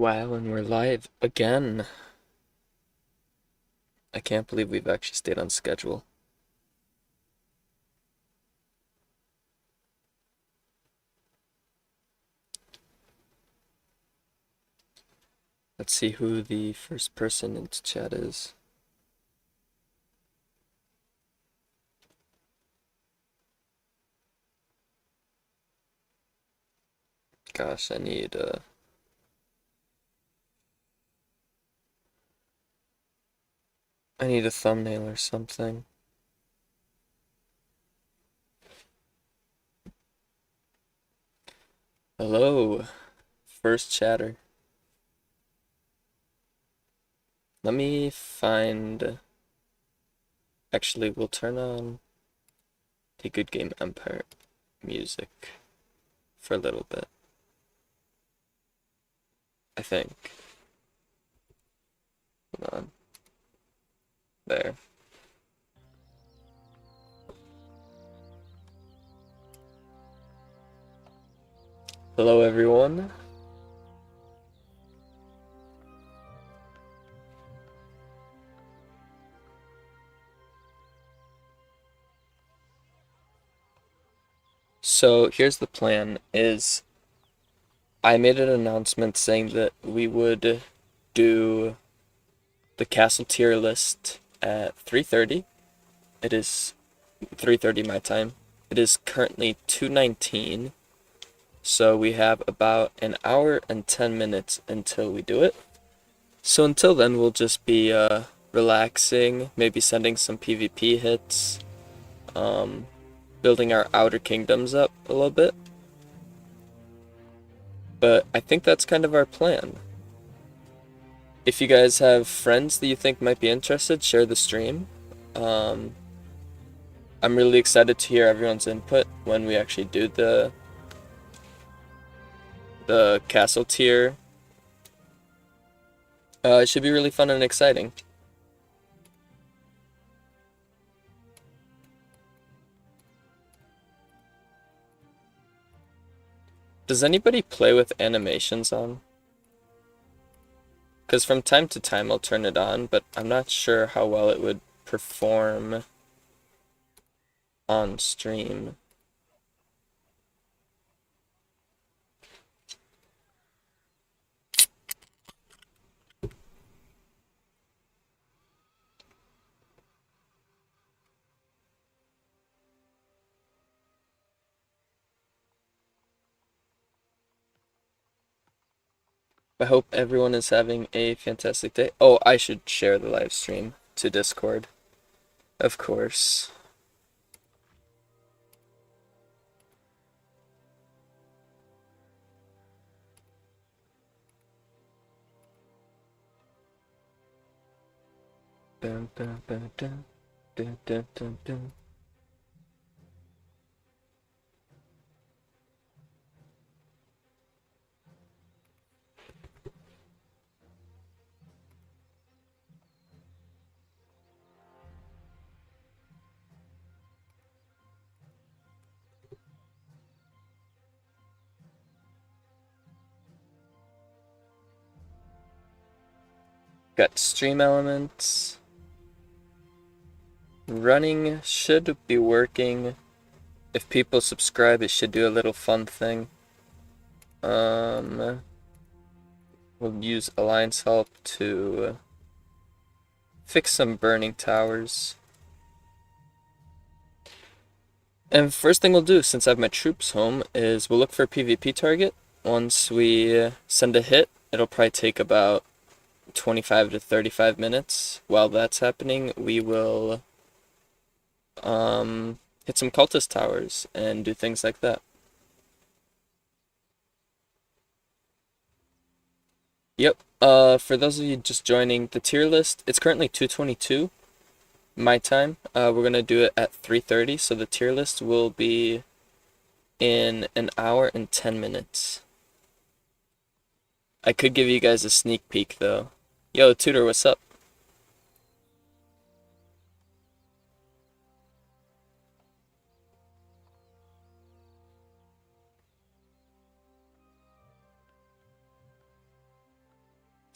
Wow, and we're live again. I can't believe we've actually stayed on schedule. Let's see who the first person into chat is. Gosh, I need a thumbnail or something. Hello, first chatter. Let me find. Actually, we'll turn on the Goodgame Empire music for a little bit. I think. Hold on. There. Hello, everyone. So here's the plan is I made an announcement saying that we would do the castle tier list at 3:30. It is 3:30 my time. It is currently 2:19, so we have about an hour and 10 minutes until we do it. So until then, we'll just be relaxing, maybe sending some PvP hits, building our outer kingdoms up a little bit. But I think that's kind of our plan. If you guys have friends that you think might be interested, share the stream. I'm really excited to hear everyone's input when we actually do the castle tier. It should be really fun and exciting. Does anybody play with animations on? Because from time to time I'll turn it on, but I'm not sure how well it would perform on stream. I hope everyone is having a fantastic day. Oh, I should share the live stream to Discord. Of course. Dun, dun, dun, dun, dun, dun, dun, dun. Got stream elements. Running should be working. If people subscribe, it should do a little fun thing. We'll use Alliance help to fix some burning towers. And first thing we'll do, since I have my troops home, is we'll look for a PvP target. Once we send a hit, it'll probably take about 25 to 35 minutes. While that's happening, we will hit some cultist towers and do things like that. Yep. For those of you just joining the tier list, it's currently 2:22 my time. We're gonna do it at 3:30, so the tier list will be in an hour and 10 minutes. I could give you guys a sneak peek though. Yo, Tutor, what's up?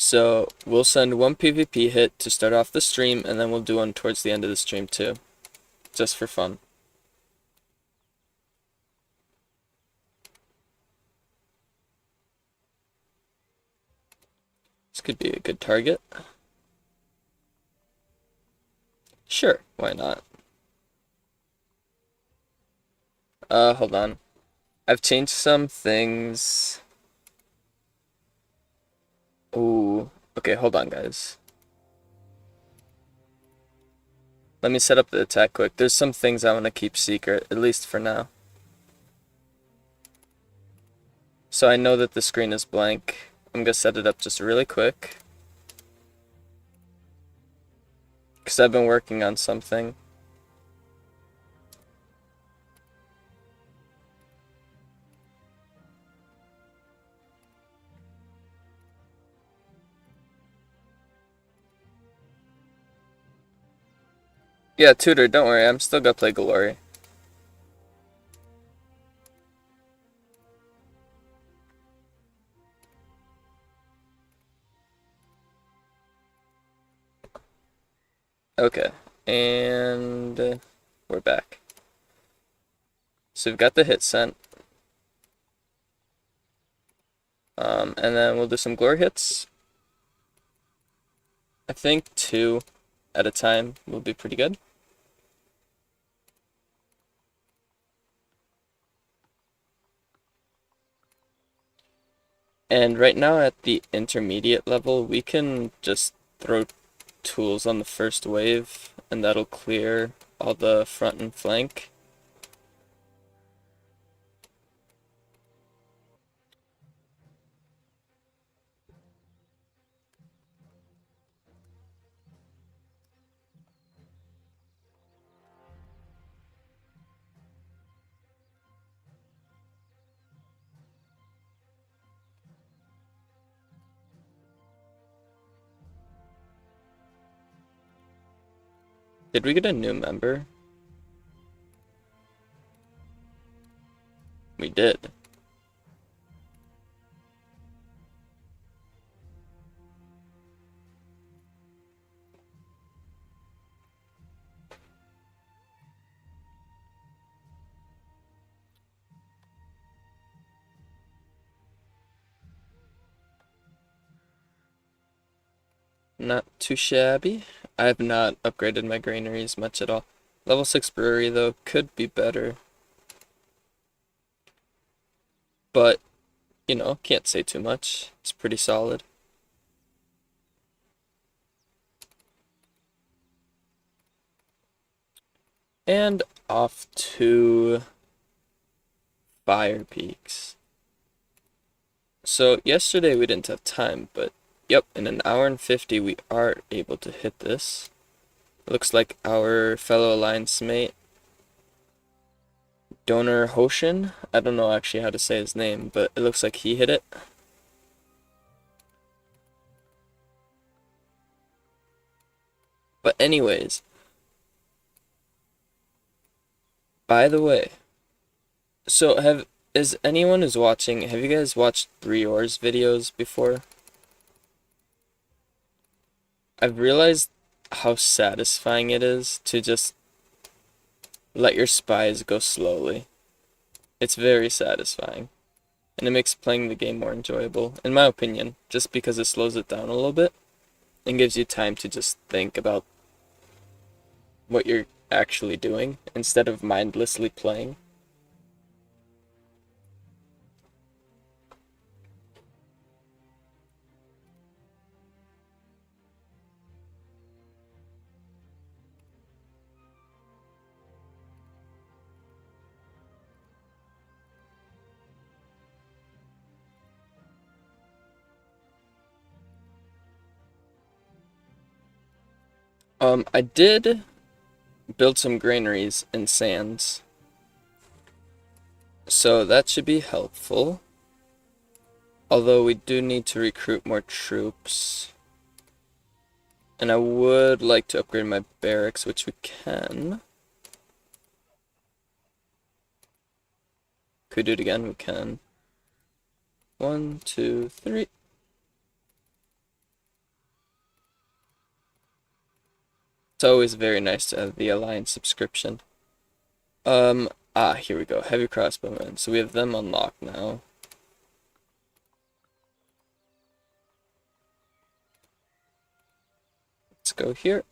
So we'll send one PvP hit to start off the stream, and then we'll do one towards the end of the stream too, just for fun. This could be a good target. Sure, why not? Hold on. I've changed some things. Ooh, okay, hold on, guys. Let me set up the attack quick. There's some things I want to keep secret, at least for now. So I know that the screen is blank. I'm gonna set it up just really quick, because I've been working on something. Yeah, Tutor, don't worry, I'm still gonna play Glory. Okay, and we're back. So we've got the hit sent. And then we'll do some glory hits. I think 2 at a time will be pretty good. And right now at the intermediate level, we can just throw tools on the first wave, and that'll clear all the front and flank. Did we get a new member? We did. Not too shabby. I have not upgraded my granaries much at all. Level 6 brewery, though, could be better. But, you know, can't say too much. It's pretty solid. And off to Fire Peaks. So yesterday we didn't have time, but yep, in an hour and 50 we are able to hit this. Looks like our fellow alliance mate, Donor Hoshin, I don't know actually how to say his name, but it looks like he hit it. But anyways, by the way, so is anyone who's watching, have you guys watched Brior's videos before? I've realized how satisfying it is to just let your spies go slowly. It's very satisfying. And it makes playing the game more enjoyable, in my opinion, just because it slows it down a little bit and gives you time to just think about what you're actually doing instead of mindlessly playing. I did build some granaries in sands, so that should be helpful. Although we do need to recruit more troops. And I would like to upgrade my barracks, which we can. Could we do it again? We can. 1, 2, 3. It's always very nice to have the Alliance subscription. Here we go. Heavy crossbowmen. So we have them unlocked now. Let's go here.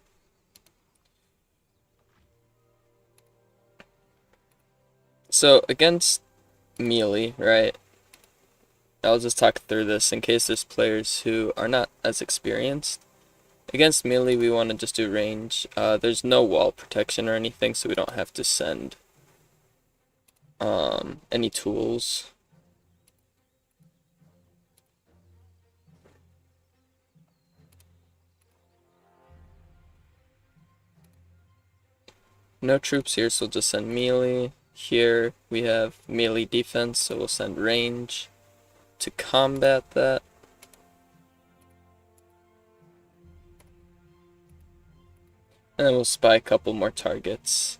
So against melee, right? I'll just talk through this in case there's players who are not as experienced. Against melee, we want to just do range. There's no wall protection or anything, so we don't have to send any tools. No troops here, so we'll just send melee. Here we have melee defense, so we'll send range to combat that. And then we'll spy a couple more targets.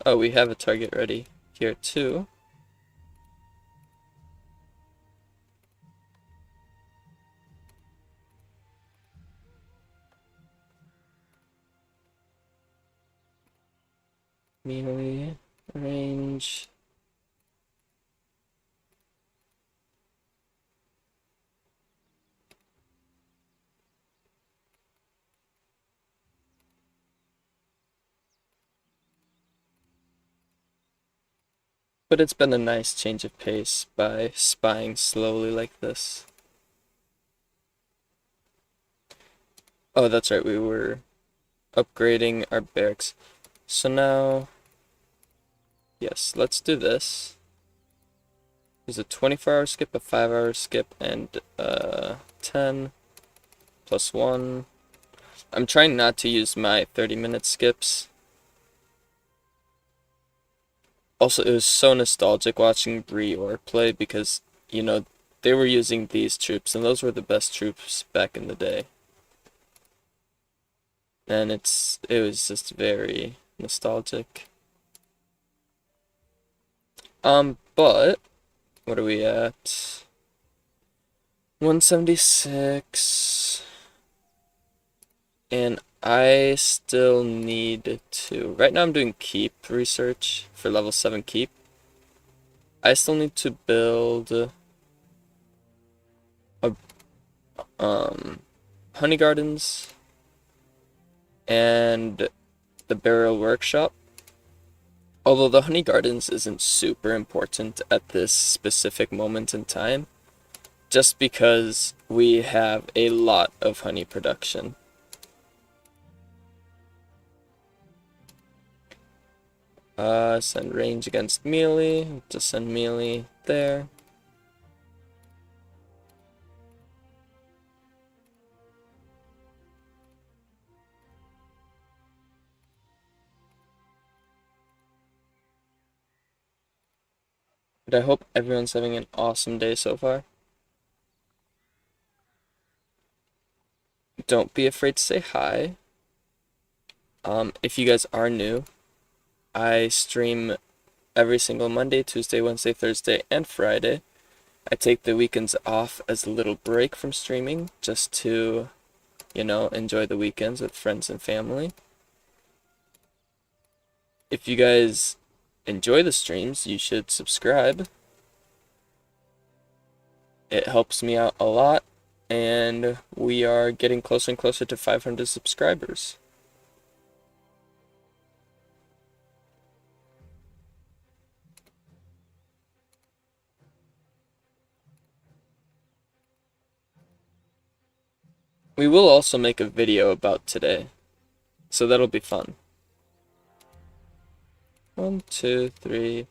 Oh, we have a target ready here too. Melee, range. But it's been a nice change of pace by spying slowly like this. Oh, that's right, we were upgrading our barracks. So now, yes, let's do this. There's a 24-hour skip, a 5-hour skip, and 10 plus 1. I'm trying not to use my 30-minute skips. Also, it was so nostalgic watching Brior play because, you know, they were using these troops, and those were the best troops back in the day. And it was just very nostalgic. But what are we at? 176. And I still need to. Right now I'm doing keep research for level 7 keep. I still need to build a honey gardens and the burial workshop. Although the honey gardens isn't super important at this specific moment in time, just because we have a lot of honey production. Send range against melee, just send melee there. But I hope everyone's having an awesome day so far. Don't be afraid to say hi. If you guys are new, I stream every single Monday, Tuesday, Wednesday, Thursday, and Friday. I take the weekends off as a little break from streaming just to, you know, enjoy the weekends with friends and family. If you guys enjoy the streams, you should subscribe. It helps me out a lot, and we are getting closer and closer to 500 subscribers. We will also make a video about today, so that'll be fun. 1, 2, 3.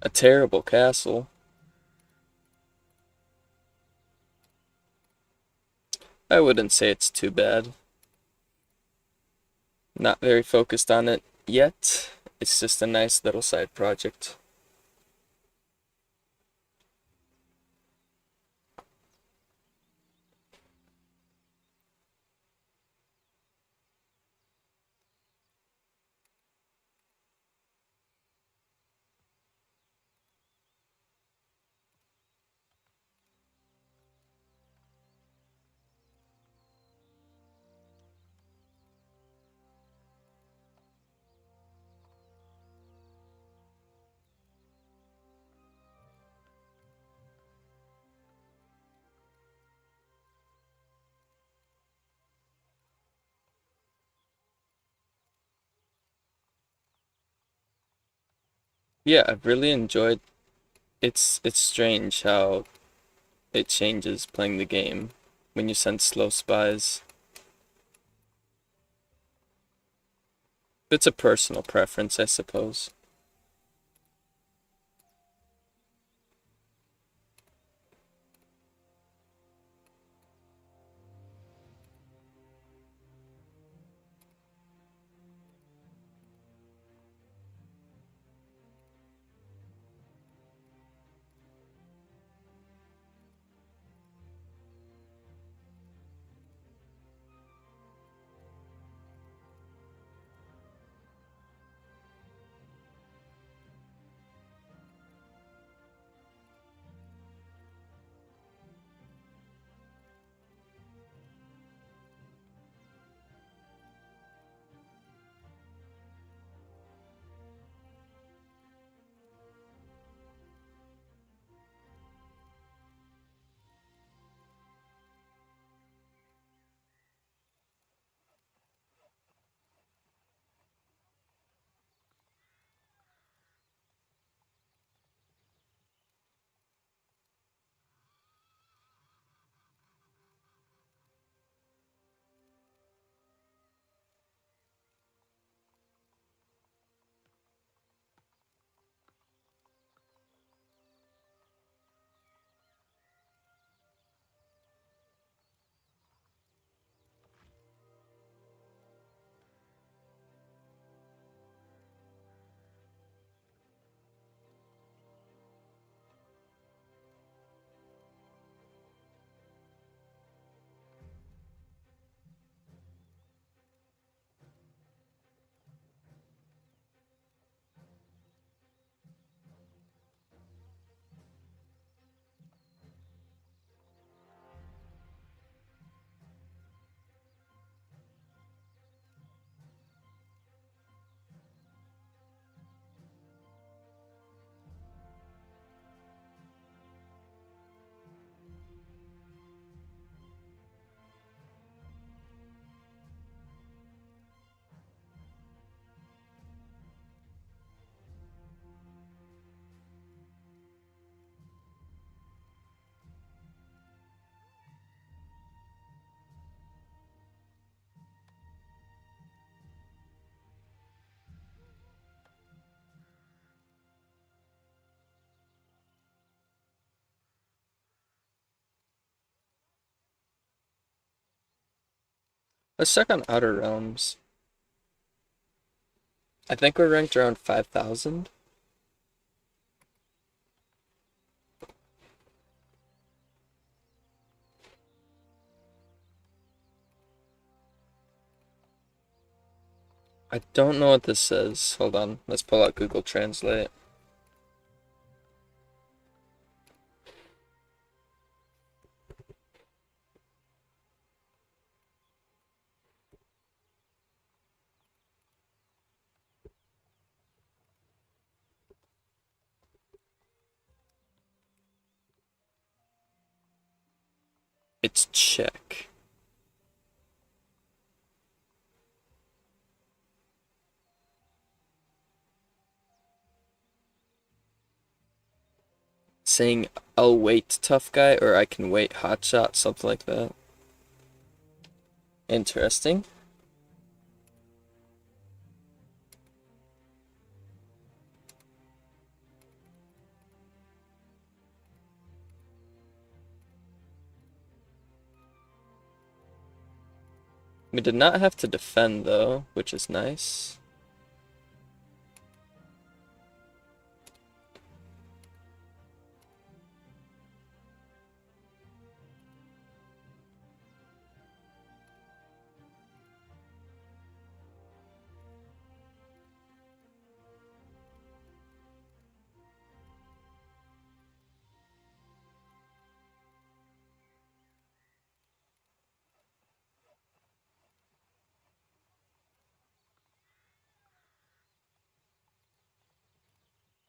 A terrible castle. I wouldn't say it's too bad. Not very focused on it yet. It's just a nice little side project. Yeah, I've really enjoyed. It's strange how it changes playing the game when you send slow spies. It's a personal preference, I suppose. Let's check on Outer Realms. I think we're ranked around 5,000. I don't know what this says. Hold on, let's pull out Google Translate. It's Czech. Saying I'll wait tough guy or I can wait hotshot, something like that. Interesting. We did not have to defend though, which is nice.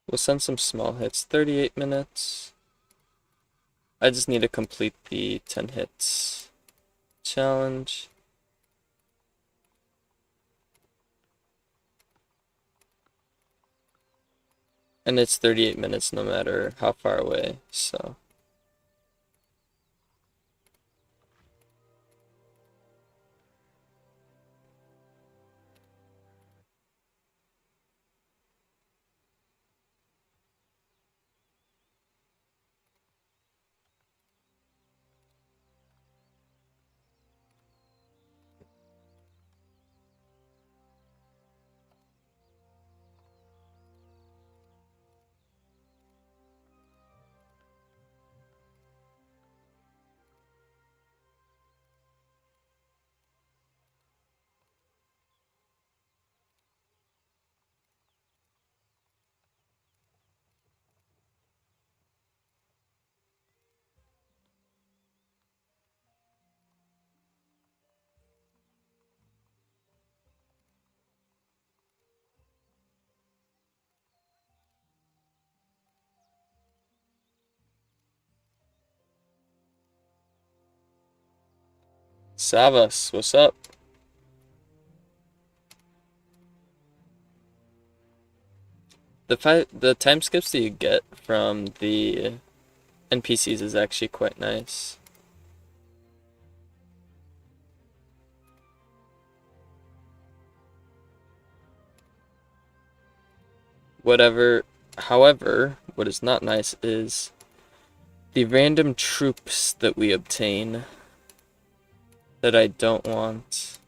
We'll send some small hits. 38 minutes. I just need to complete the 10 hits challenge. And it's 38 minutes no matter how far away, so. Savas, what's up? The time skips that you get from the NPCs is actually quite nice. However, what is not nice is the random troops that we obtain that I don't want.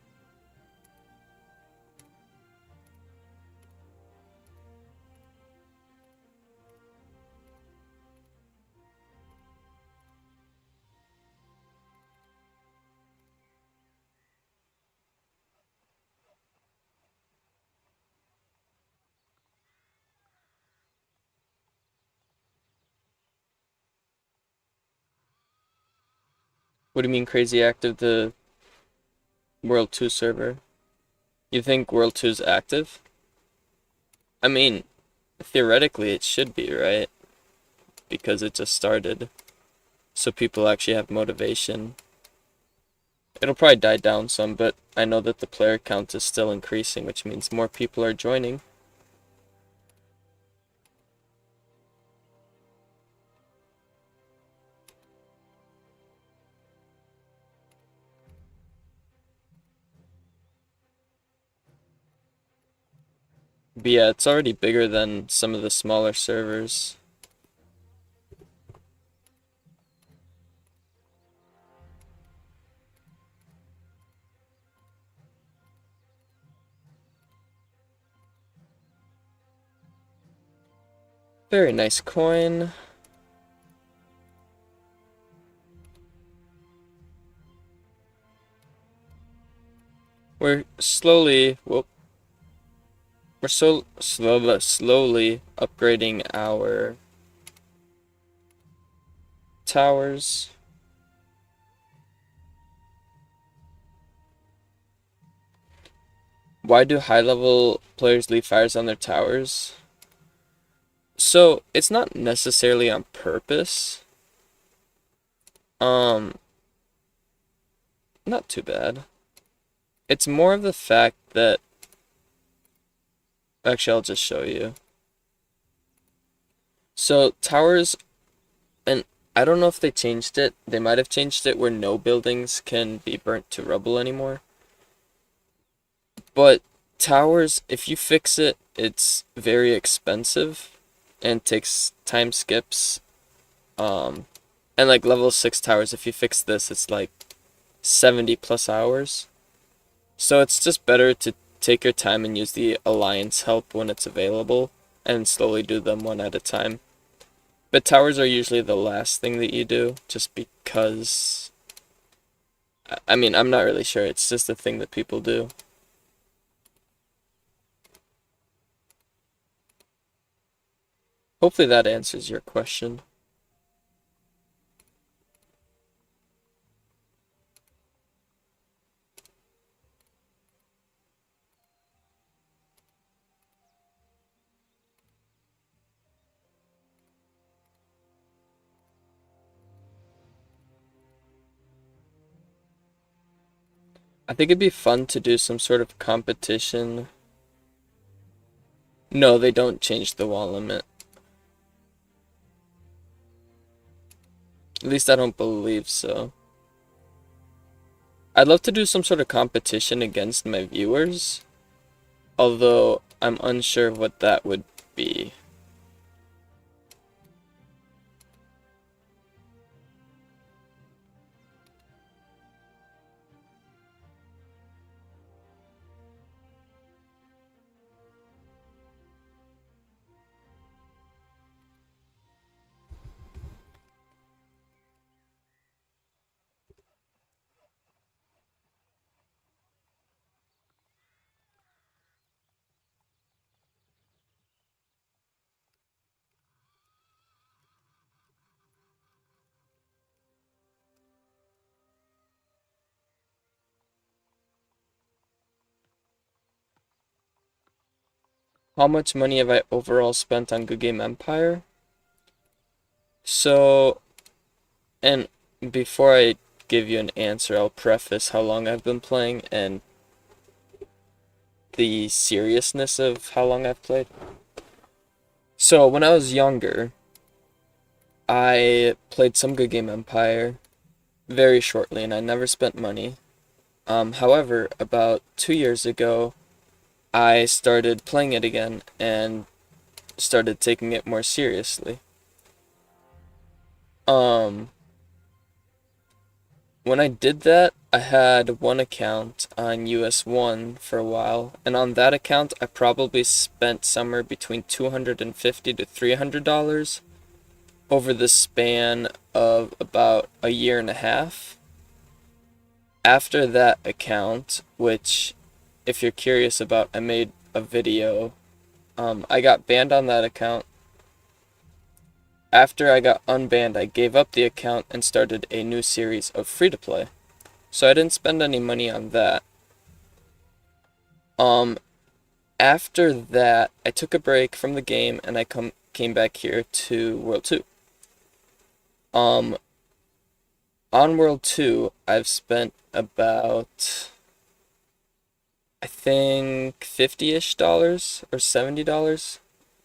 What do you mean crazy active the World 2 server? You think World 2's active? I mean, theoretically it should be, right? Because it just started. So people actually have motivation. It'll probably die down some, but I know that the player count is still increasing, which means more people are joining. But yeah, it's already bigger than some of the smaller servers. Very nice coin. We're slowly, whoop, we're slowly upgrading our towers. Why do high-level players leave fires on their towers? So, it's not necessarily on purpose. Not too bad. It's more of the fact that, actually, I'll just show you. So, towers, and I don't know if they changed it. They might have changed it where no buildings can be burnt to rubble anymore. But towers, if you fix it, it's very expensive and takes time skips. And like level 6 towers, if you fix this, it's like 70 plus hours. So it's just better to take your time and use the alliance help when it's available and slowly do them one at a time. But towers are usually the last thing that you do just because I mean, I'm not really sure. It's just a thing that people do. Hopefully that answers your question. I think it'd be fun to do some sort of competition. No, they don't change the wall limit. At least I don't believe so. I'd love to do some sort of competition against my viewers, although I'm unsure of what that would be. How much money have I overall spent on Goodgame Empire? So, and before I give you an answer, I'll preface how long I've been playing and the seriousness of how long I've played. So, when I was younger, I played some Goodgame Empire very shortly and I never spent money. However, about 2 years ago, I started playing it again and started taking it more seriously. Um, when I did that, I had one account on US1 for a while, and on that account, I probably spent somewhere between $250 to $300 over the span of about a year and a half. After that account, which, if you're curious about, I made a video. I got banned on that account. After I got unbanned, I gave up the account and started a new series of free-to-play. So I didn't spend any money on that. Um, After that, I took a break from the game and I came back here to World 2. Um, on World 2, I've spent about, I think, 50-ish dollars or $70.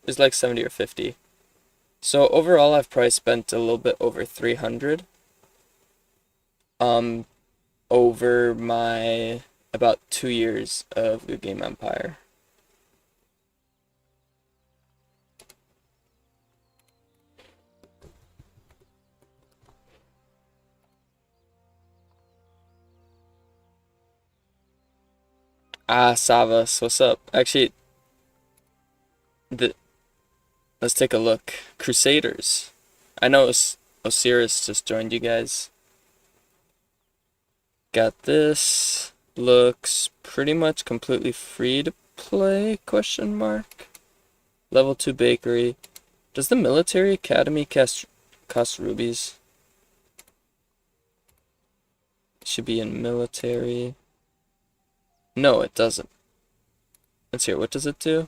It's like 70 or 50. So overall, I've probably spent a little bit over 300 um over my about 2 years of Goodgame Empire. Ah, Savas, what's up? Actually, the let's take a look. Crusaders. I know Osiris just joined you guys. Got this. Looks pretty much completely free to play, question mark. Level 2 bakery. Does the military academy cost rubies? Should be in military. No, it doesn't. Let's hear, what does it do?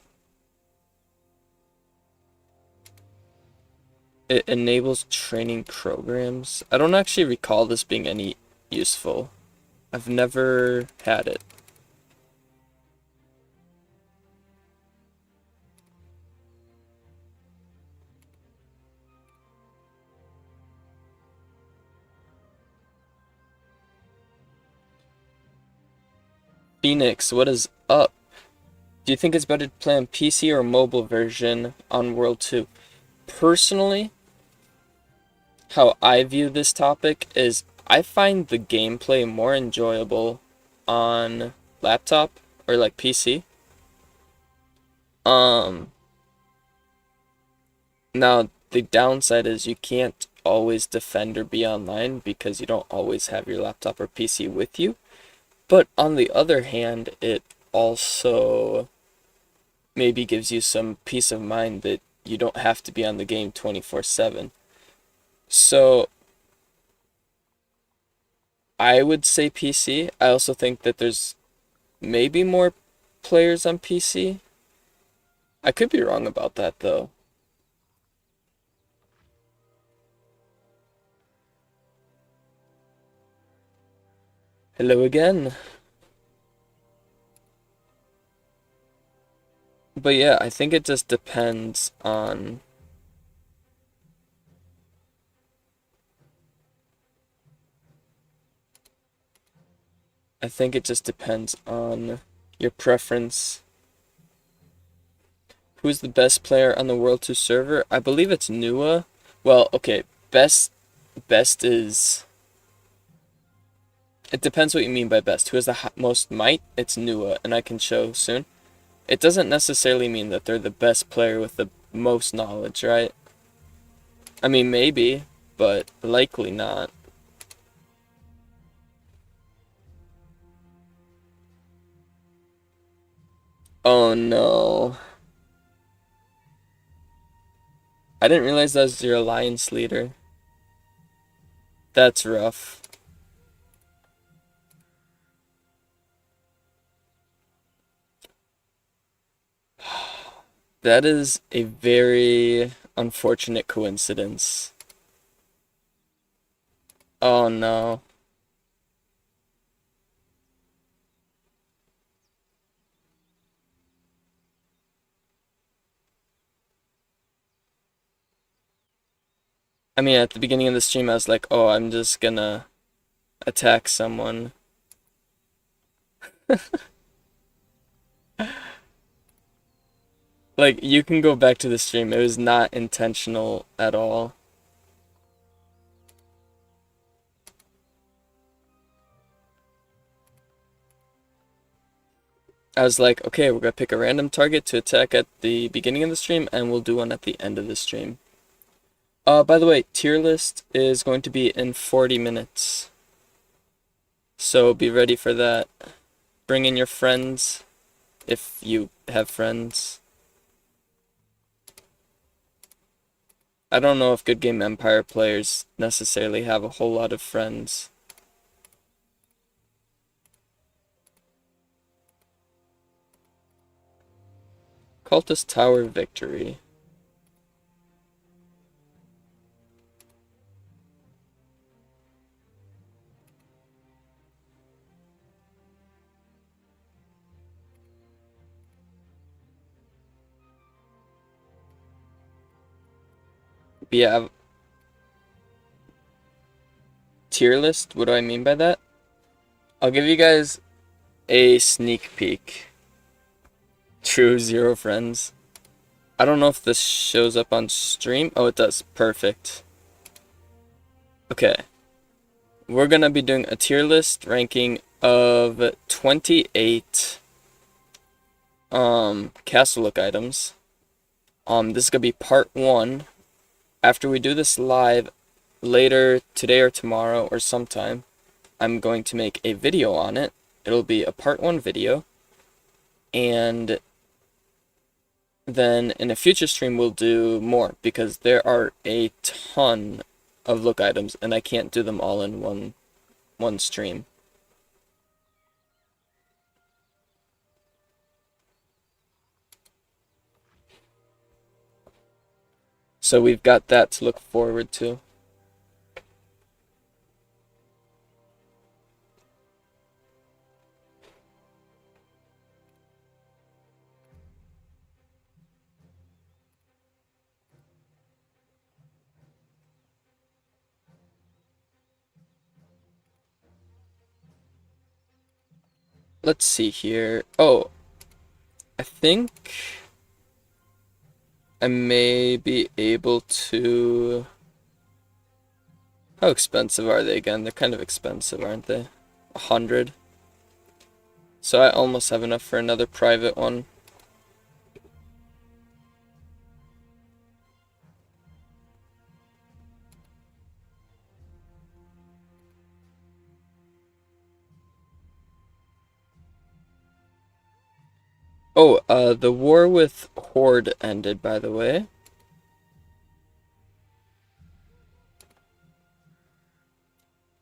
It enables training programs. I don't actually recall this being any useful. I've never had it. Phoenix, what is up? Do you think it's better to play on PC or mobile version on World 2? Personally, how I view this topic is I find the gameplay more enjoyable on laptop or like PC. Um, Now the downside is you can't always defend or be online because you don't always have your laptop or PC with you. But on the other hand, it also maybe gives you some peace of mind that you don't have to be on the game 24/7. So I would say PC. I also think that there's maybe more players on PC. I could be wrong about that though. Hello again. But yeah, I think it just depends on I think it just depends on your preference. Who's the best player on the World 2 server? I believe it's Nua. Well, okay, best is it depends what you mean by best. Who has the most might? It's Nua, and I can show soon. It doesn't necessarily mean that they're the best player with the most knowledge, right? I mean, maybe, but likely not. Oh no. I didn't realize that was your alliance leader. That's rough. That is a very unfortunate coincidence. Oh no. I mean, at the beginning of the stream, I was like, oh, I'm just gonna attack someone. Like, you can go back to the stream. It was not intentional at all. I was like, okay, we're gonna pick a random target to attack at the beginning of the stream, and we'll do one at the end of the stream. By the way, tier list is going to be in 40 minutes. So be ready for that. Bring in your friends, if you have friends. I don't know if Goodgame Empire players necessarily have a whole lot of friends. Cultist Tower Victory. But yeah, tier list, what do I mean by that? I'll give you guys a sneak peek. True, 0 friends. I don't know if this shows up on stream. Oh, it does. Perfect. Okay. We're gonna be doing a tier list ranking of 28 castle look items. This is gonna be part 1. After we do this live later today or tomorrow or sometime, I'm going to make a video on it. It'll be a part 1 video. And then in a future stream we'll do more because there are a ton of look items and I can't do them all in one stream. So we've got that to look forward to. Let's see here. Oh, I think I may be able to... How expensive are they again? They're kind of expensive, aren't they? 100. So I almost have enough for another private one. Oh, the war with Horde ended, by the way.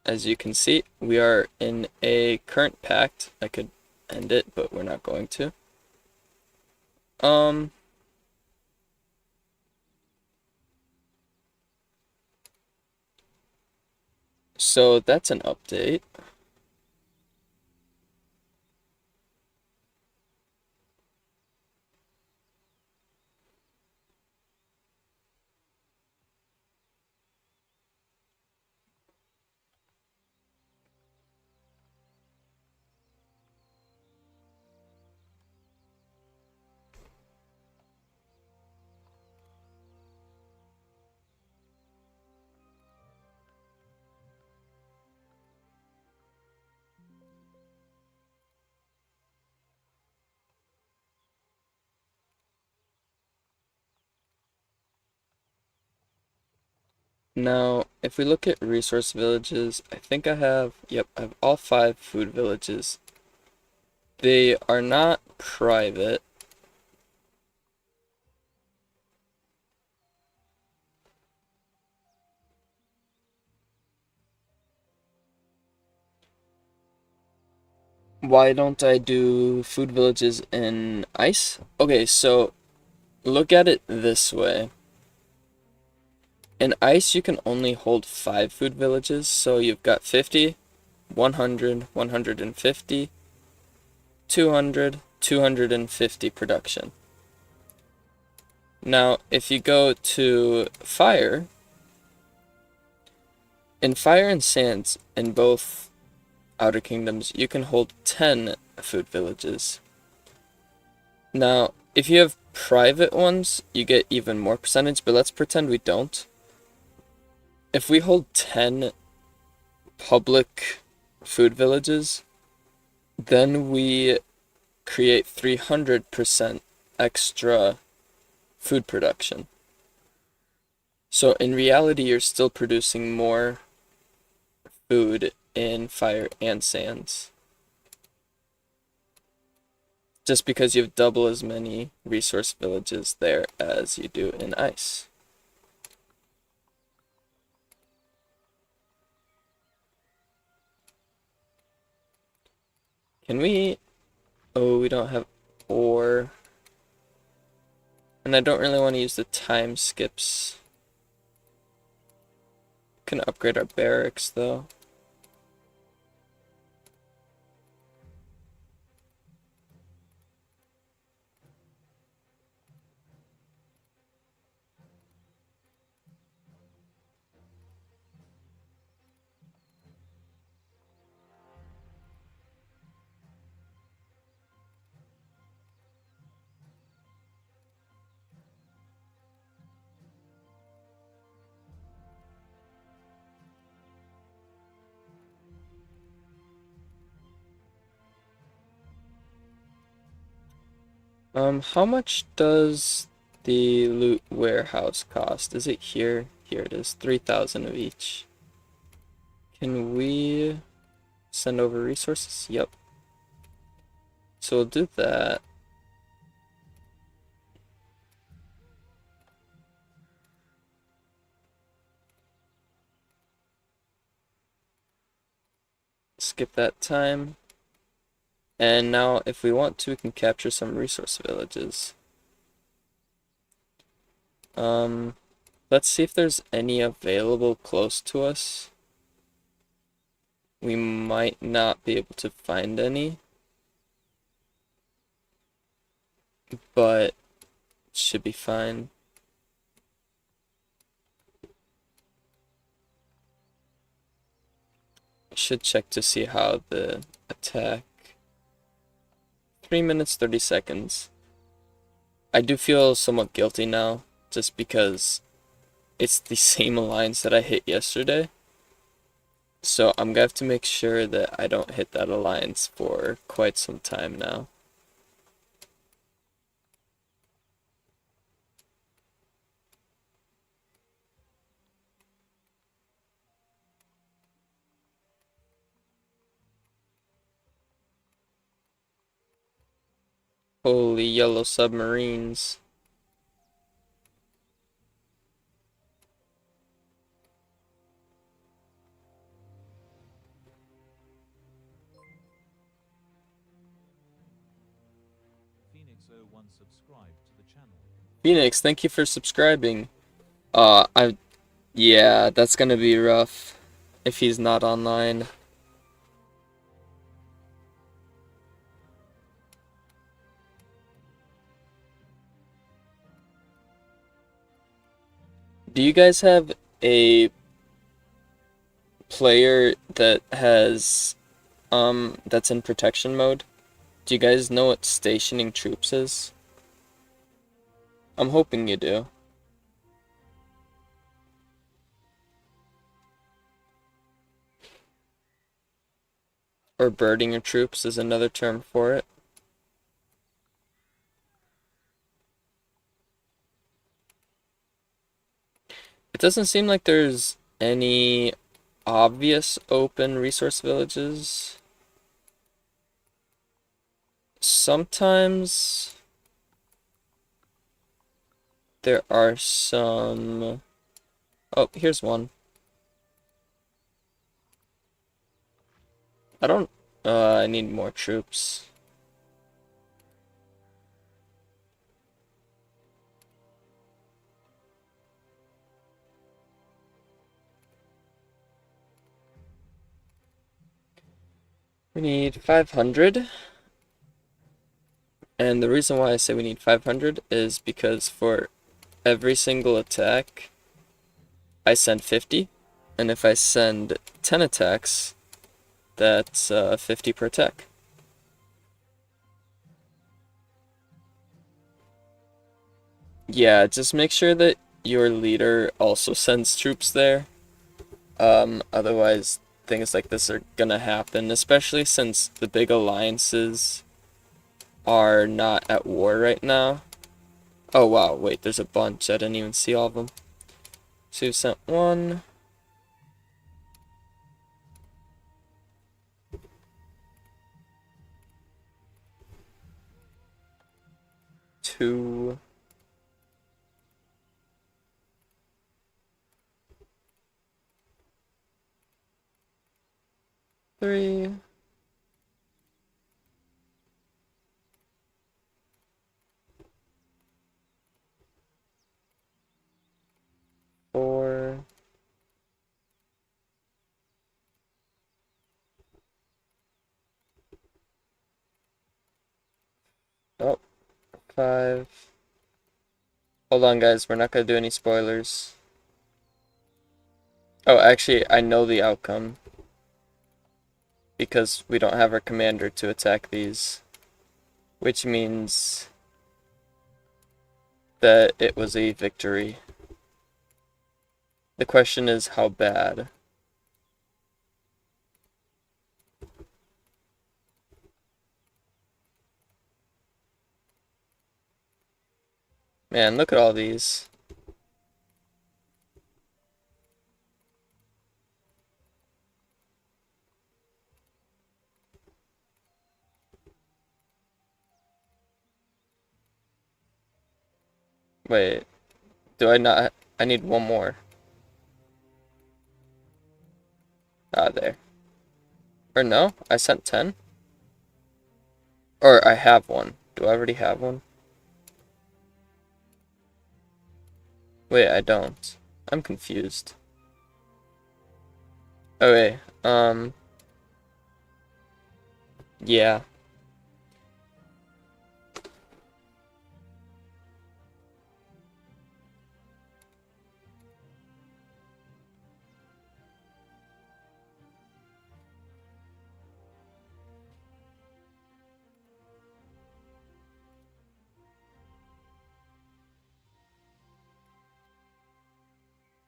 As you can see, we are in a current pact. I could end it, but we're not going to. Um, so that's an update. Now, if we look at resource villages, I think I have, yep, I have all 5 food villages. They are not private. Why don't I do food villages in ice? Okay, so look at it this way. In ice, you can only hold 5 food villages, so you've got 50, 100, 150, 200, 250 production. Now, if you go to fire, in fire and sands, in both Outer Kingdoms, you can hold 10 food villages. Now, if you have private ones, you get even more percentage, but let's pretend we don't. If we hold 10 public food villages, then we create 300% extra food production. So in reality, you're still producing more food in fire and sands. Just because you have double as many resource villages there as you do in ice. Can we... Oh, we don't have ore. And I don't really want to use the time skips. Can upgrade our barracks though. How much does the loot warehouse cost? Is it here? Here it is, 3,000 of each. Can we send over resources? Yep. So we'll do that. Skip that time. And now if we want to, we can capture some resource villages. Let's see if there's any available close to us. We might not be able to find any, but should be fine. Should check to see how the attack. 3 minutes 30 seconds. I do feel somewhat guilty now, just because it's the same lines that I hit yesterday. So I'm gonna have to make sure that I don't hit that alliance for quite some time now. Holy yellow submarines. Phoenix01 subscribed to the channel. Phoenix, thank you for subscribing. Yeah, that's gonna be rough if he's not online. Do you guys have a player that has that's in protection mode? Do you guys know what stationing troops is? I'm hoping you do. Or birding your troops is another term for it. It doesn't seem like there's any obvious open resource villages. Sometimes there are some. Oh, here's one. I don't. I need more troops. We need 500. And the reason why I say we need 500 is because for every single attack, I send 50. And if I send 10 attacks, that's 50 per attack. Yeah, just make sure that your leader also sends troops there. Otherwise, things like this are gonna happen, especially since the big alliances are not at war right now. Oh wow, wait, there's a bunch. I didn't even see all of them. So you sent one. Two. Three. Four. Oh, five. Hold on, guys. We're not gonna do any spoilers. Oh, actually, I know the outcome. Because we don't have our commander to attack these. Which means that it was a victory. The question is how bad. Man, look at all these. Wait, do I not? I need one more. Ah, there. Or no, I sent 10? Or I have one. Do I already have one? Wait, I don't. I'm confused. Okay, yeah.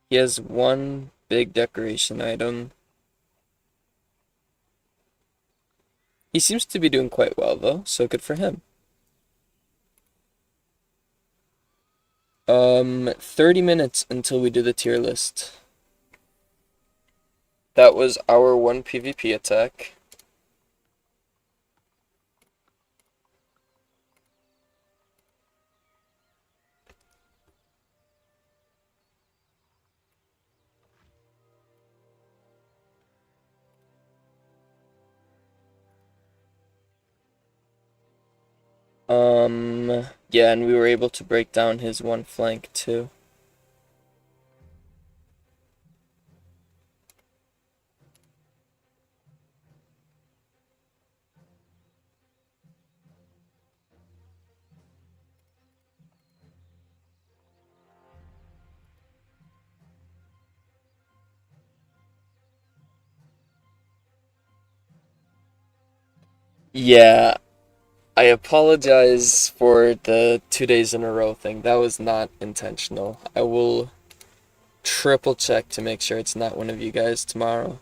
He has one big decoration item. He seems to be doing quite well though, so good for him. 30 minutes until we do the tier list. That was our one PvP attack. Yeah, and we were able to break down his one flank too. Yeah, I apologize for the 2 days in a row thing. That was not intentional. I will triple check to make sure it's not one of you guys tomorrow.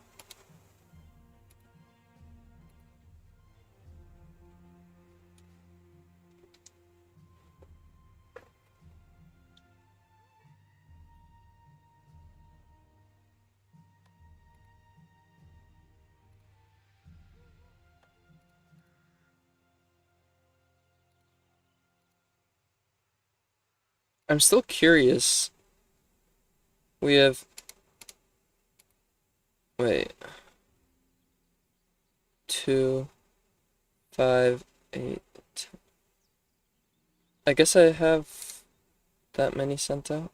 I'm still curious. We have, wait, 2, 5, 8. 10. I guess I have that many sent out.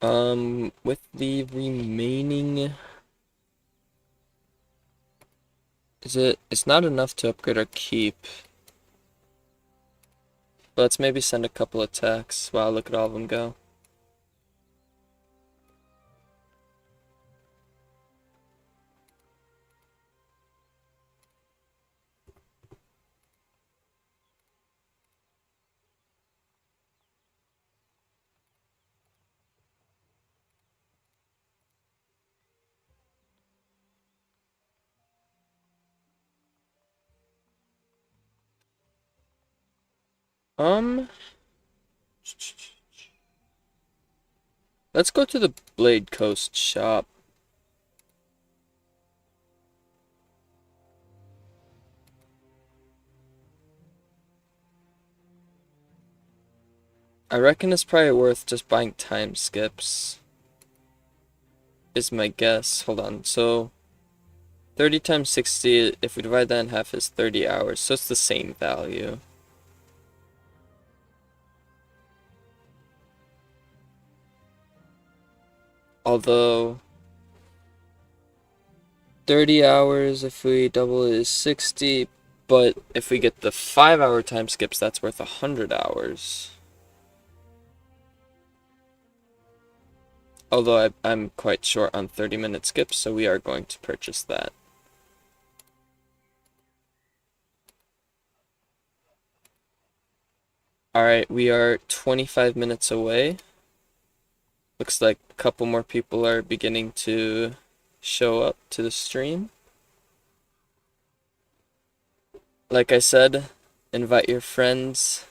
With the remaining, it's not enough to upgrade our keep. But let's maybe send a couple attacks. Wow, look at all of them go. Um, let's go to the Blade Coast shop. I reckon it's probably worth just buying time skips, is my guess. Hold on, so 30 times 60, if we divide that in half, is 30 hours, so it's the same value. Although, 30 hours, if we double it, is 60, but if we get the 5-hour time skips, that's worth 100 hours. Although I'm quite short on 30-minute skips, so we are going to purchase that. Alright, we are 25 minutes away. Looks like a couple more people are beginning to show up to the stream. Like I said, invite your friends.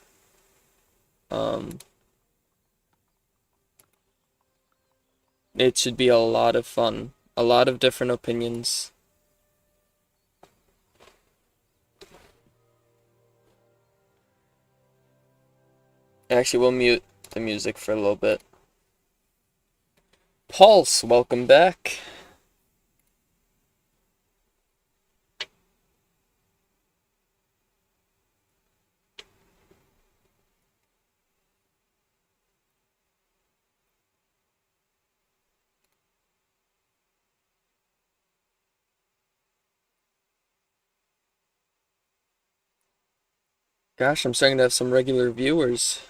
It should be a lot of fun. A lot of different opinions. Actually, we'll mute the music for a little bit. Pulse, welcome back. Gosh, I'm starting to have some regular viewers.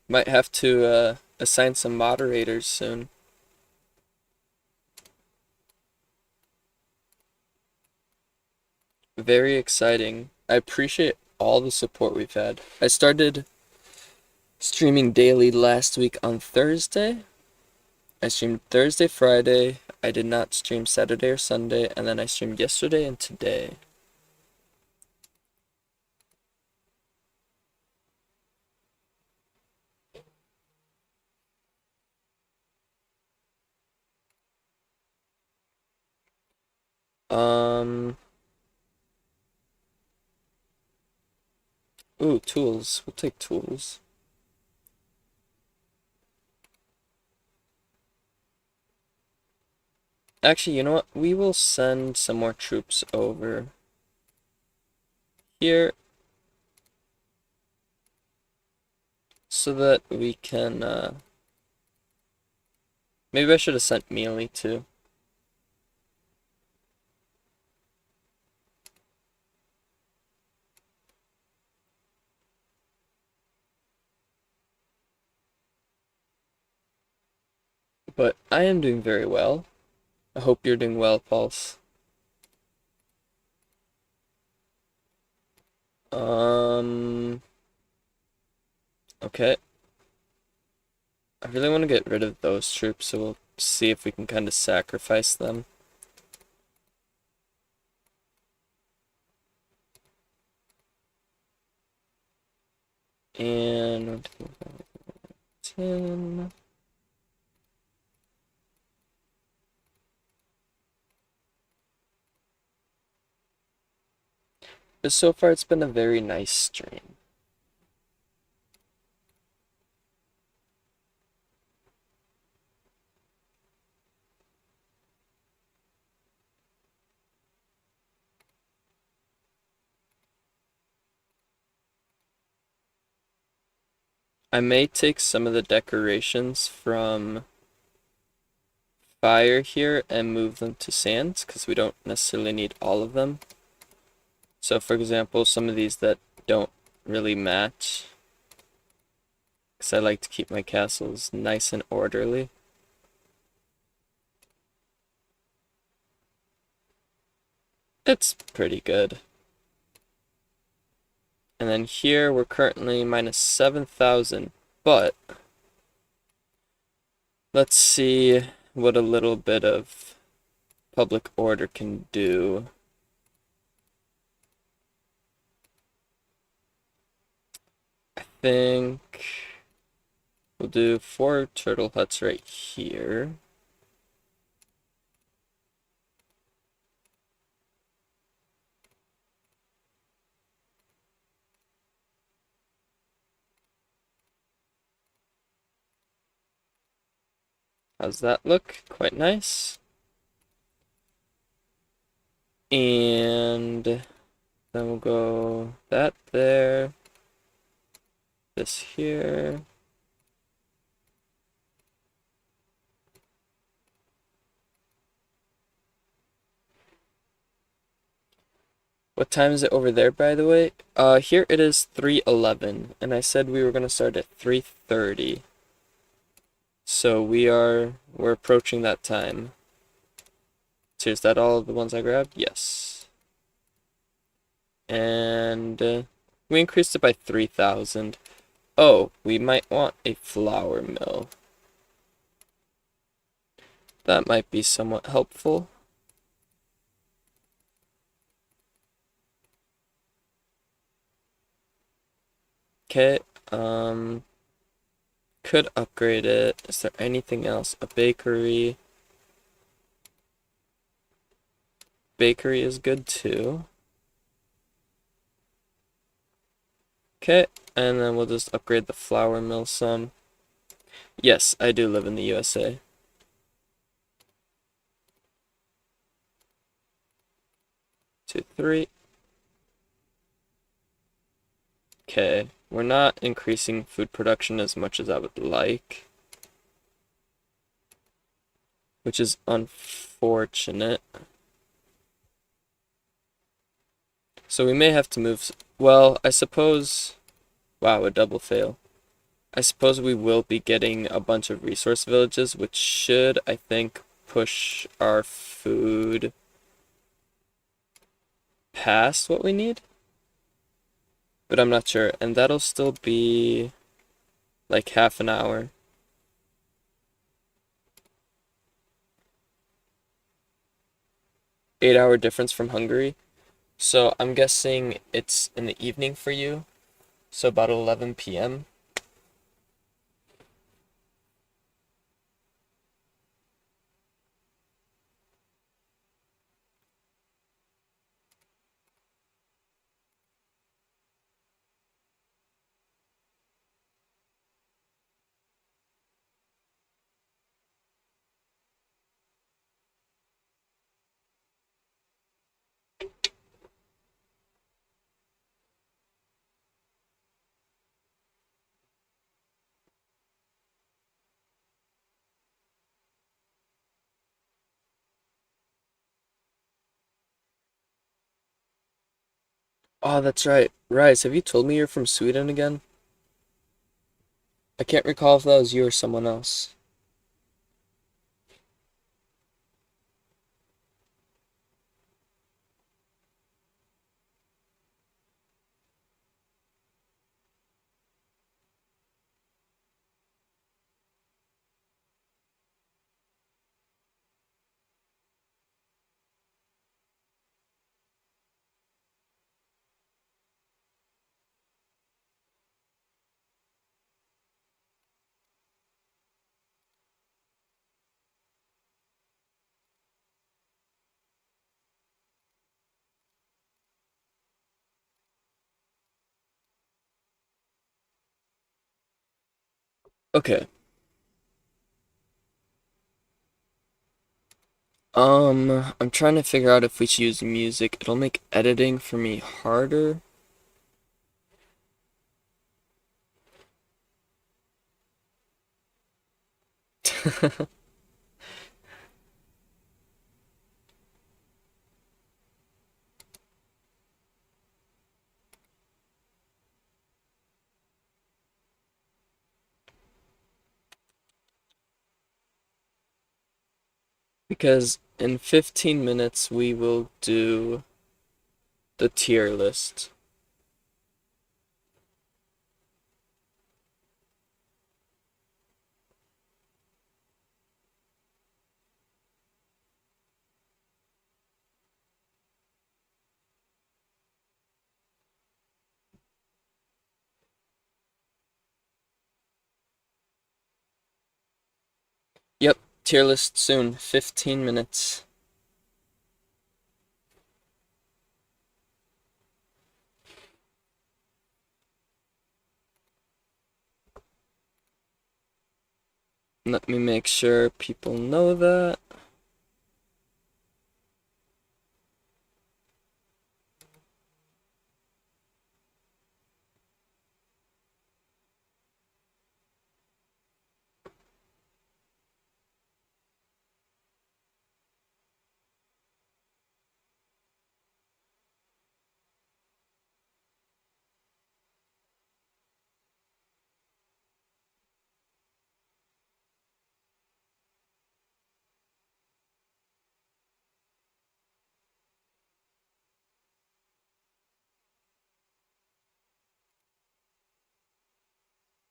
Might have to assign some moderators soon. Very exciting. I appreciate all the support we've had. I started streaming daily last week on Thursday, I streamed Thursday, Friday. I did not stream Saturday or Sunday, and then I streamed yesterday and today. Um, ooh, tools. We'll take tools. Actually, you know what? We will send some more troops over here so that we can, maybe I should have sent Mealy too. But I am doing very well. I hope you're doing well, Pulse. Um, okay. I really want to get rid of those troops, so we'll see if we can kind of sacrifice them. And 10. But so far, it's been a very nice stream. I may take some of the decorations from fire here and move them to sands, because we don't necessarily need all of them. So for example, some of these that don't really match, because I like to keep my castles nice and orderly. It's pretty good. And then here we're currently minus 7,000, but let's see what a little bit of public order can do. I think we'll do 4 turtle huts right here. How's that look? Quite nice. And then we'll go that there, this here. What time is it over there, by the way? Here it is 3:11, and I said we were gonna start at 3:30. So we're approaching that time. So is that all of the ones I grabbed? Yes. And we increased it by 3,000. Oh, we might want a flour mill. That might be somewhat helpful. Okay, could upgrade it. Is there anything else? A bakery. Bakery is good too. Okay, and then we'll just upgrade the flour mill some. Yes, I do live in the USA. Two, three. Okay, we're not increasing food production as much as I would like, which is unfortunate. So we may have to move. Well, I suppose. Wow, a double fail. I suppose we will be getting a bunch of resource villages, which should, I think, push our food past what we need. But I'm not sure. And that'll still be like half an hour. 8 hour difference from Hungary. So I'm guessing it's in the evening for you. So about 11 p.m. Oh, that's right. Rise, have you told me you're from Sweden again? I can't recall if that was you or someone else. Okay. I'm trying to figure out if we should use music. It'll make editing for me harder. Because in 15 minutes we will do the tier list. Yep, tier list soon. 15 minutes. Let me make sure people know that.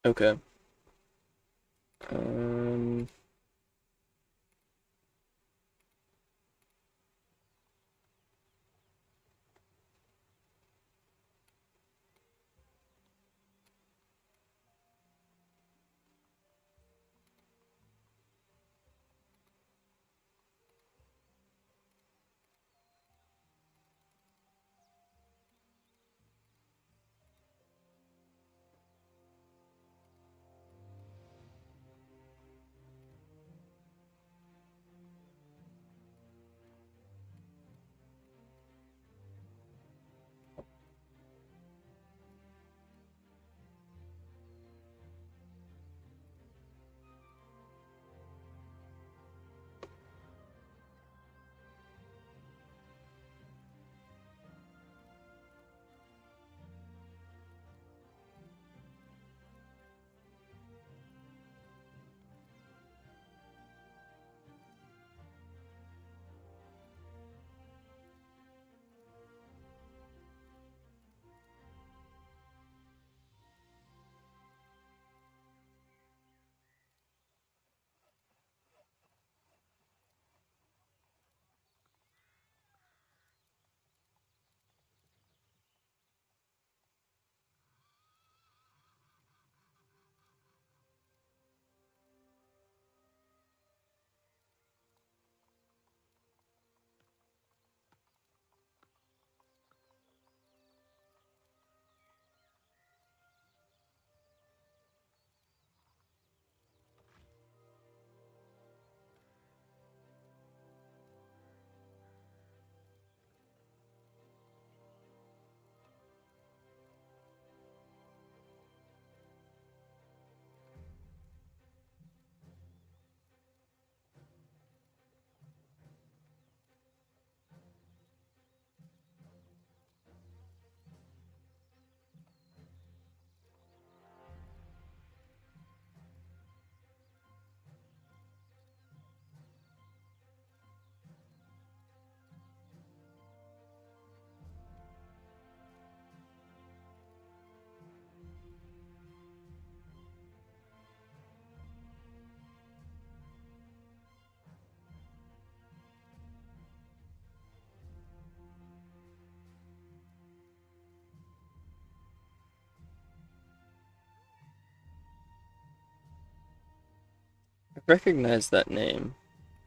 Okay. Um, I recognize that name.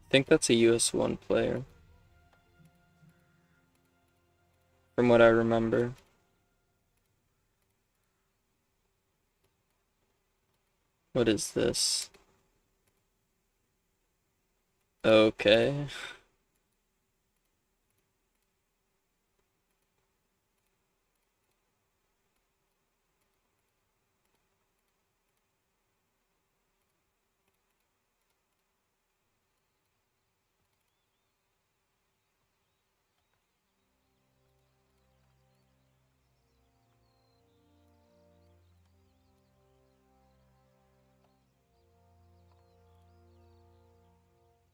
I think that's a US1 player, from what I remember. What is this? Okay.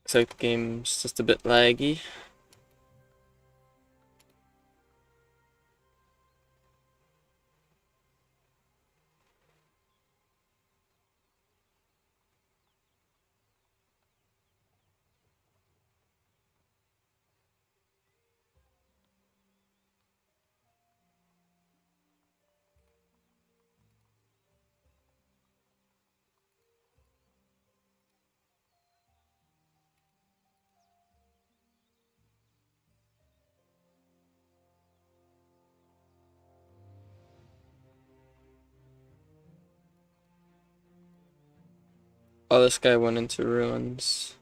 Looks like the game's just a bit laggy. Oh, this guy went into ruins.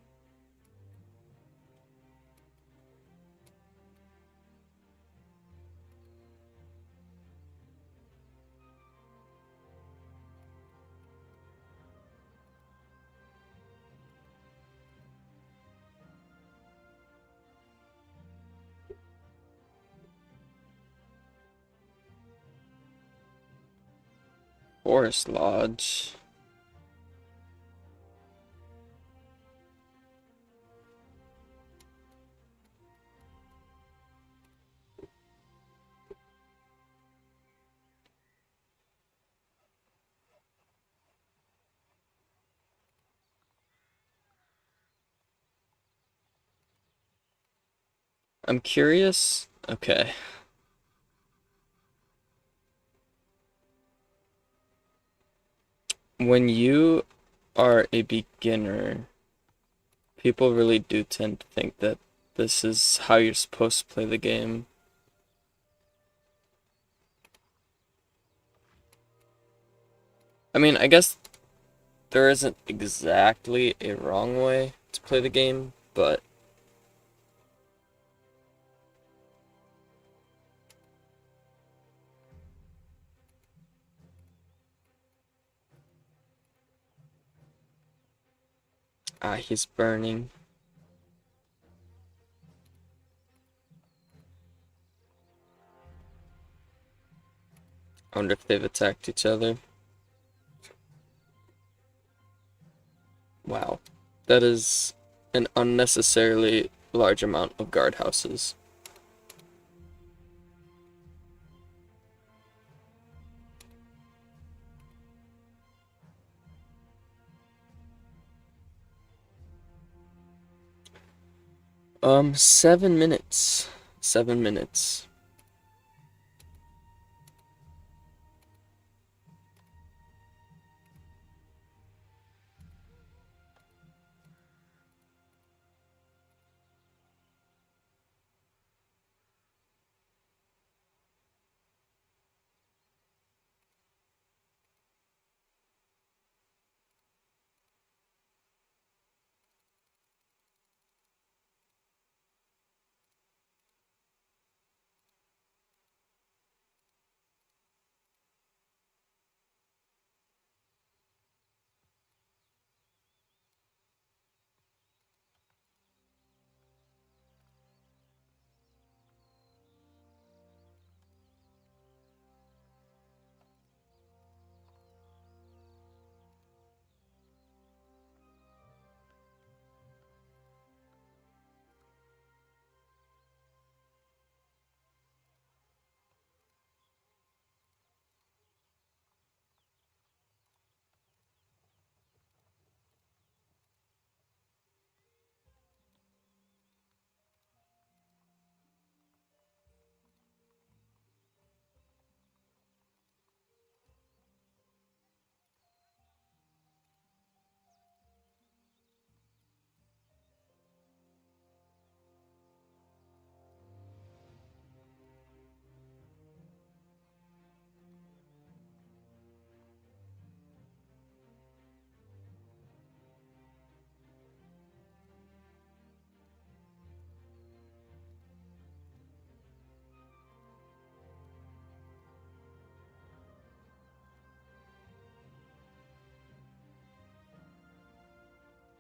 Forest Lodge. I'm curious. Okay. When you are a beginner, people really do tend to think that this is how you're supposed to play the game. I mean, I guess there isn't exactly a wrong way to play the game, but he's burning. I wonder if they've attacked each other. Wow. That is an unnecessarily large amount of guardhouses. Um, 7 minutes. 7 minutes.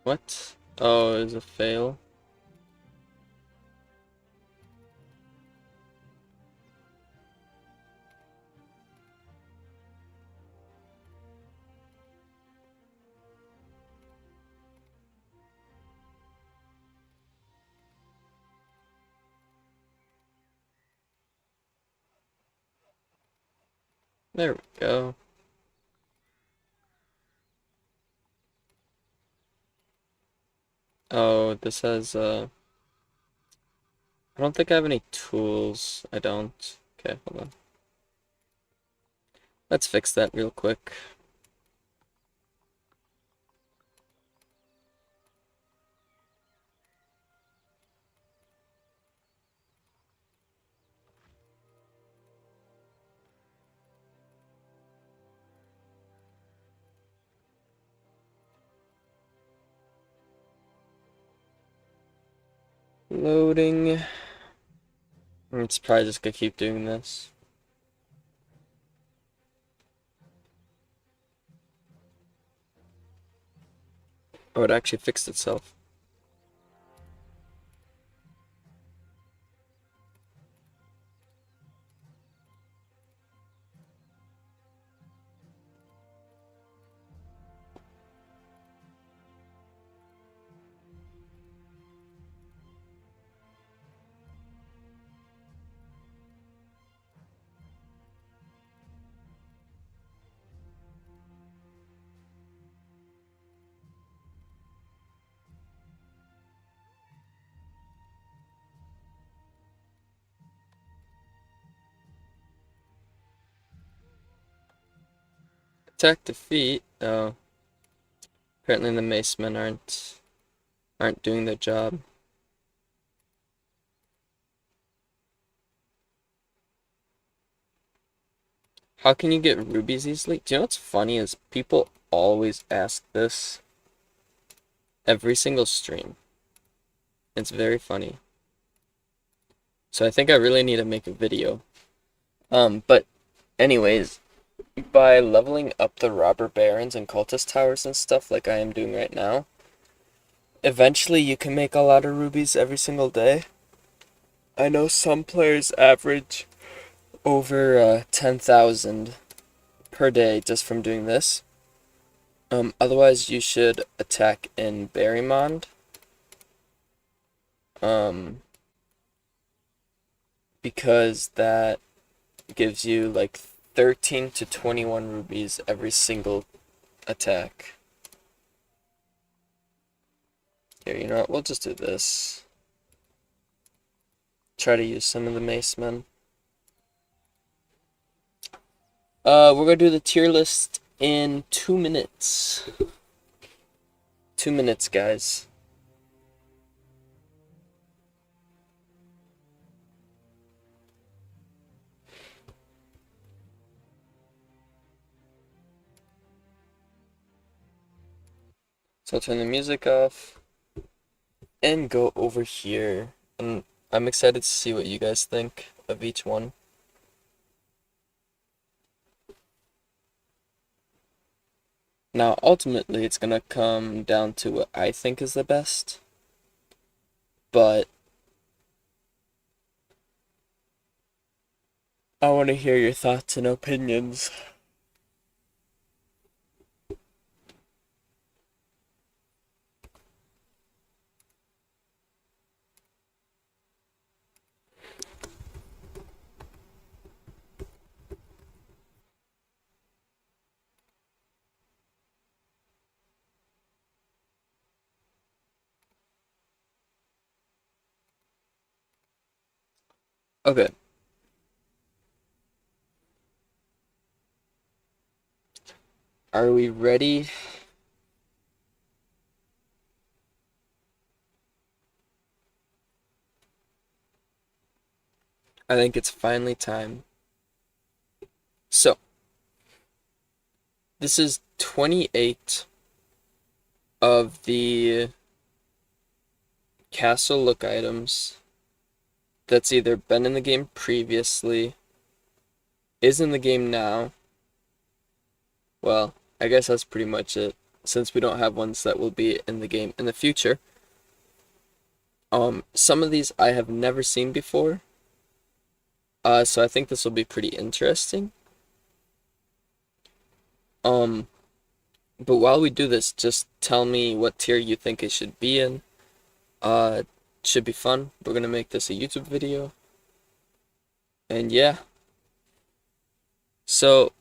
What? Oh, it was a fail. There we go. Oh, this has, I don't think I have any tools. I don't. Okay, hold on. Let's fix that real quick. Loading. I'm surprised it's gonna keep doing this. Oh, it actually fixed itself. Attack defeat. Oh, apparently the macemen aren't doing their job. How can you get rubies easily? Do you know what's funny is people always ask this every single stream. It's very funny. So I think I really need to make a video. But anyways, by leveling up the robber barons and cultist towers and stuff like I am doing right now, eventually you can make a lot of rubies every single day. I know some players average over 10,000 per day just from doing this. Otherwise you should attack in Berrymond. Because that gives you like 13 to 21 rubies every single attack. Here, you know what? We'll just do this. Try to use some of the macemen. We're gonna do the tier list in 2 minutes. 2 minutes, guys. So I'll turn the music off and go over here. And I'm excited to see what you guys think of each one. Now, ultimately, it's gonna come down to what I think is the best. But I want to hear your thoughts and opinions. Okay. Are we ready? I think it's finally time. So, this is 28 of the castle look items that's either been in the game previously, is in the game now. Well, I guess that's pretty much it. since we don't have ones that will be in the game in the future. Some of these I have never seen before, so I think this will be pretty interesting. Um, but while we do this, just tell me what tier you think it should be in. Uh, should be fun. We're gonna make this a YouTube video. And yeah. So,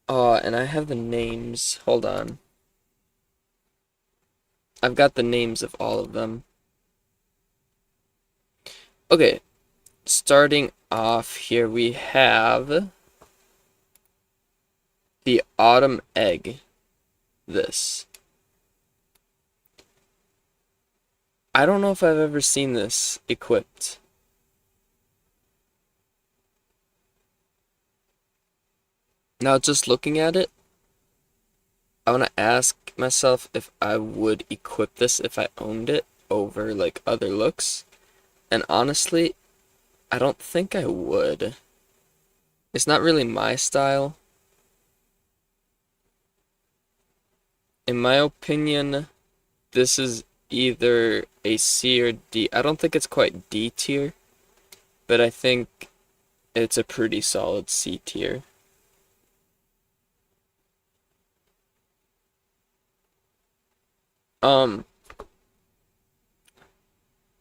and I have the names. Hold on. I've got the names of all of them. Okay, starting off here, we have the Autumn Egg. This. I don't know if I've ever seen this equipped. Now, just looking at it, I want to ask myself if I would equip this if I owned it over like other looks. And honestly, I don't think I would. It's not really my style. In my opinion, this is either a C or D. I don't think it's quite D tier, but I think it's a pretty solid C tier.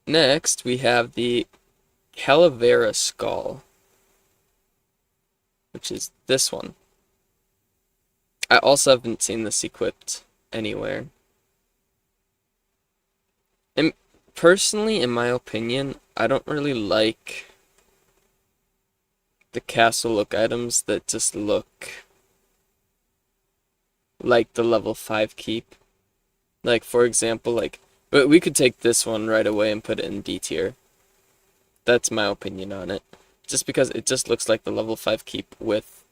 Next we have the Calavera Skull, which is this one. I also haven't seen this equipped anywhere. And personally, in my opinion, I don't really like the castle look items that just look like the level 5 keep. Like, for example, but we could take this one right away and put it in D tier. That's my opinion on it. Just because it just looks like the level 5 keep with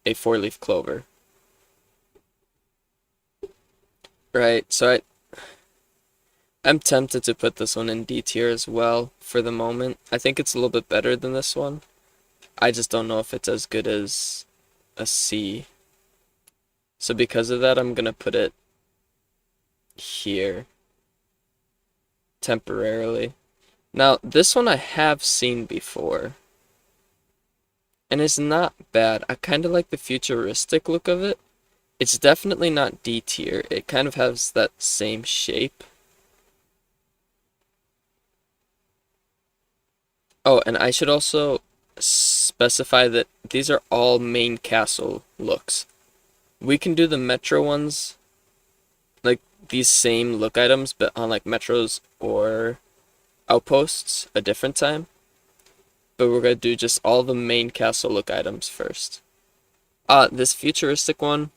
a 4-leaf clover. Right, so I'm tempted to put this one in D tier as well for the moment. I think it's a little bit better than this one. I just don't know if it's as good as a C. So because of that, I'm gonna put it here temporarily. Now, this one I have seen before, and it's not bad. I kind of like the futuristic look of it. It's definitely not D tier. It kind of has that same shape. Oh, and I should also specify that these are all main castle looks. We can do the metro ones, like these same look items, but on like metros or outposts a different time. But we're gonna do just all the main castle look items first. This futuristic one,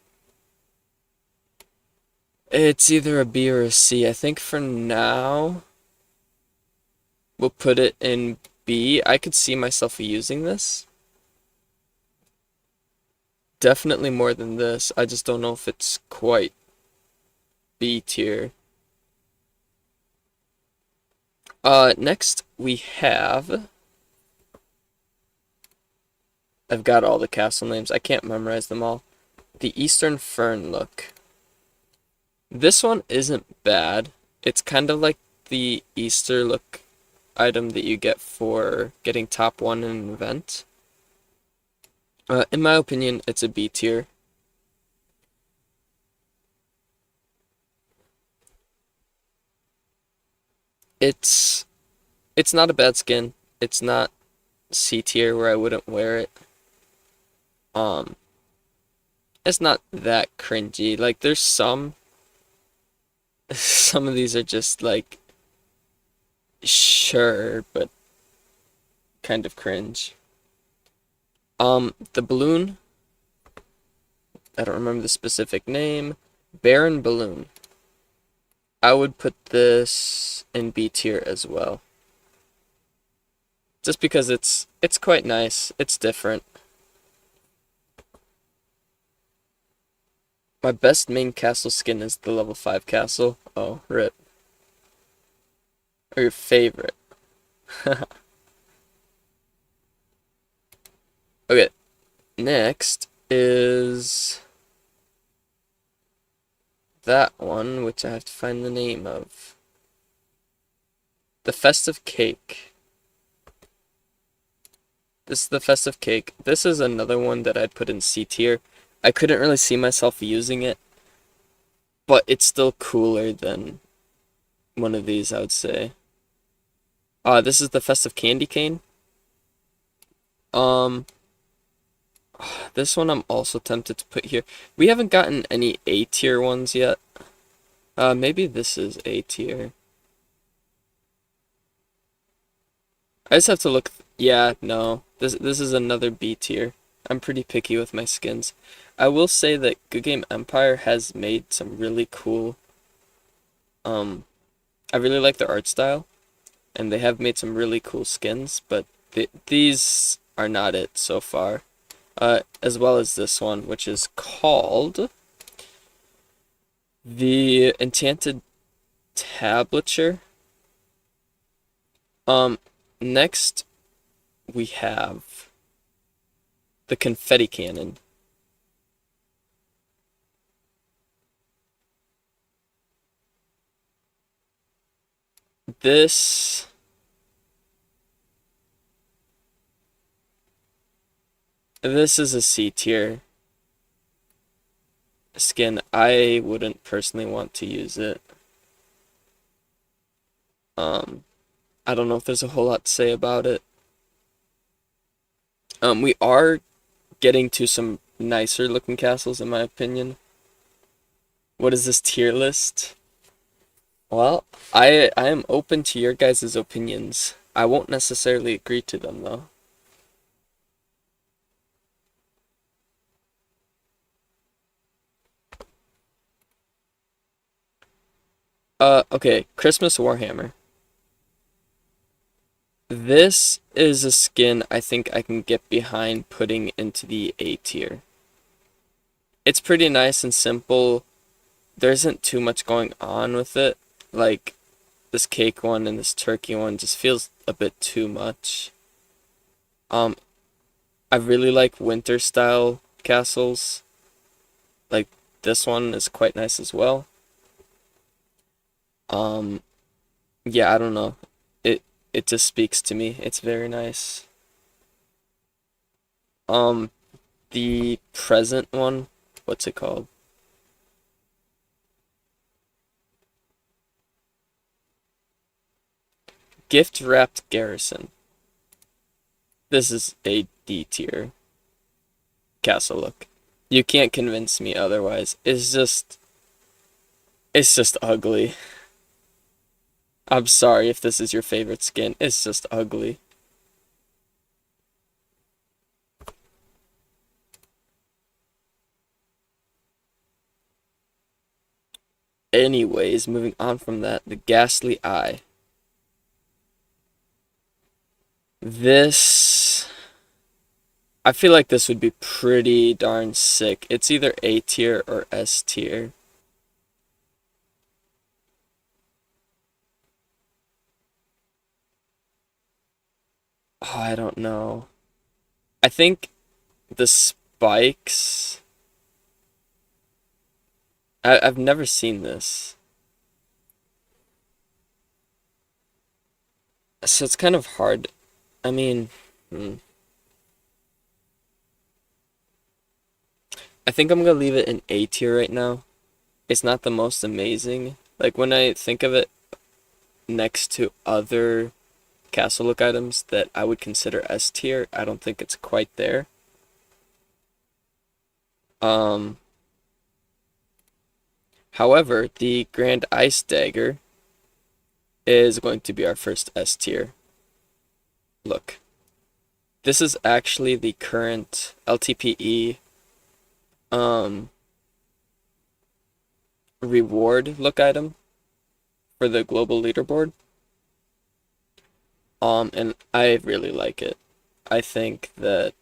it's either a B or a C. I think for now, we'll put it in B. I could see myself using this. Definitely more than this. I just don't know if it's quite B tier. Next we have... I've got all the castle names. I can't memorize them all. The Eastern Fern look. This one isn't bad. It's kind of like the Easter look item that you get for getting top 1 in an event. In my opinion, it's a B tier. It's not a bad skin. It's not C tier where I wouldn't wear it. It's not that cringy. Like there's some of these are just like sure, but kind of cringe. The balloon, I don't remember the specific name. Baron Balloon. I would put this in B tier as well. Just because it's quite nice. It's different. My best main castle skin is the level 5 castle. Oh, rip. Or your favorite. Okay, next is that one, which I have to find the name of. The Festive Cake. This is the Festive Cake. This is another one that I'd put in C tier. I couldn't really see myself using it, but it's still cooler than one of these, I would say. This is the Festive Candy Cane. Um, this one I'm also tempted to put here. We haven't gotten any A tier ones yet. Maybe this is A tier. I just have to look. Yeah, no. This is another B tier. I'm pretty picky with my skins. I will say that Goodgame Empire has made some really cool. Um, I really like their art style, and they have made some really cool skins, but these are not it so far. As well as this one, which is called the Enchanted Tablature. Next we have the Confetti Cannon. This this is a C tier skin. I wouldn't personally want to use it. I don't know if there's a whole lot to say about it. We are getting to some nicer looking castles in my opinion. What is this tier list? Well, I am open to your guys' opinions. I won't necessarily agree to them though. Okay, Christmas Warhammer. This is a skin I think I can get behind putting into the A tier. It's pretty nice and simple. There isn't too much going on with it. Like, this cake one and this turkey one just feels a bit too much. Um, I really like winter style castles. Like, this one is quite nice as well. Um, yeah, I don't know. It just speaks to me. It's very nice. Um, the present one, what's it called? Gift wrapped garrison. This is a D tier castle look. You can't convince me otherwise. It's just ugly. I'm sorry if this is your favorite skin. It's just ugly. Anyways, moving on from that, the Ghastly Eye. This, I feel like this would be pretty darn sick. It's either A tier or S tier. Oh, I don't know. I think the spikes. I've never seen this. So it's kind of hard. I mean, hmm. I think I'm gonna leave it in A tier right now. It's not the most amazing. Like when I think of it next to other castle look items that I would consider S tier, I don't think it's quite there. Um, However, the Grand Ice Dagger is going to be our first S tier. Look, this is actually the current LTPE um reward look item for the global leaderboard. And I really like it. I think that,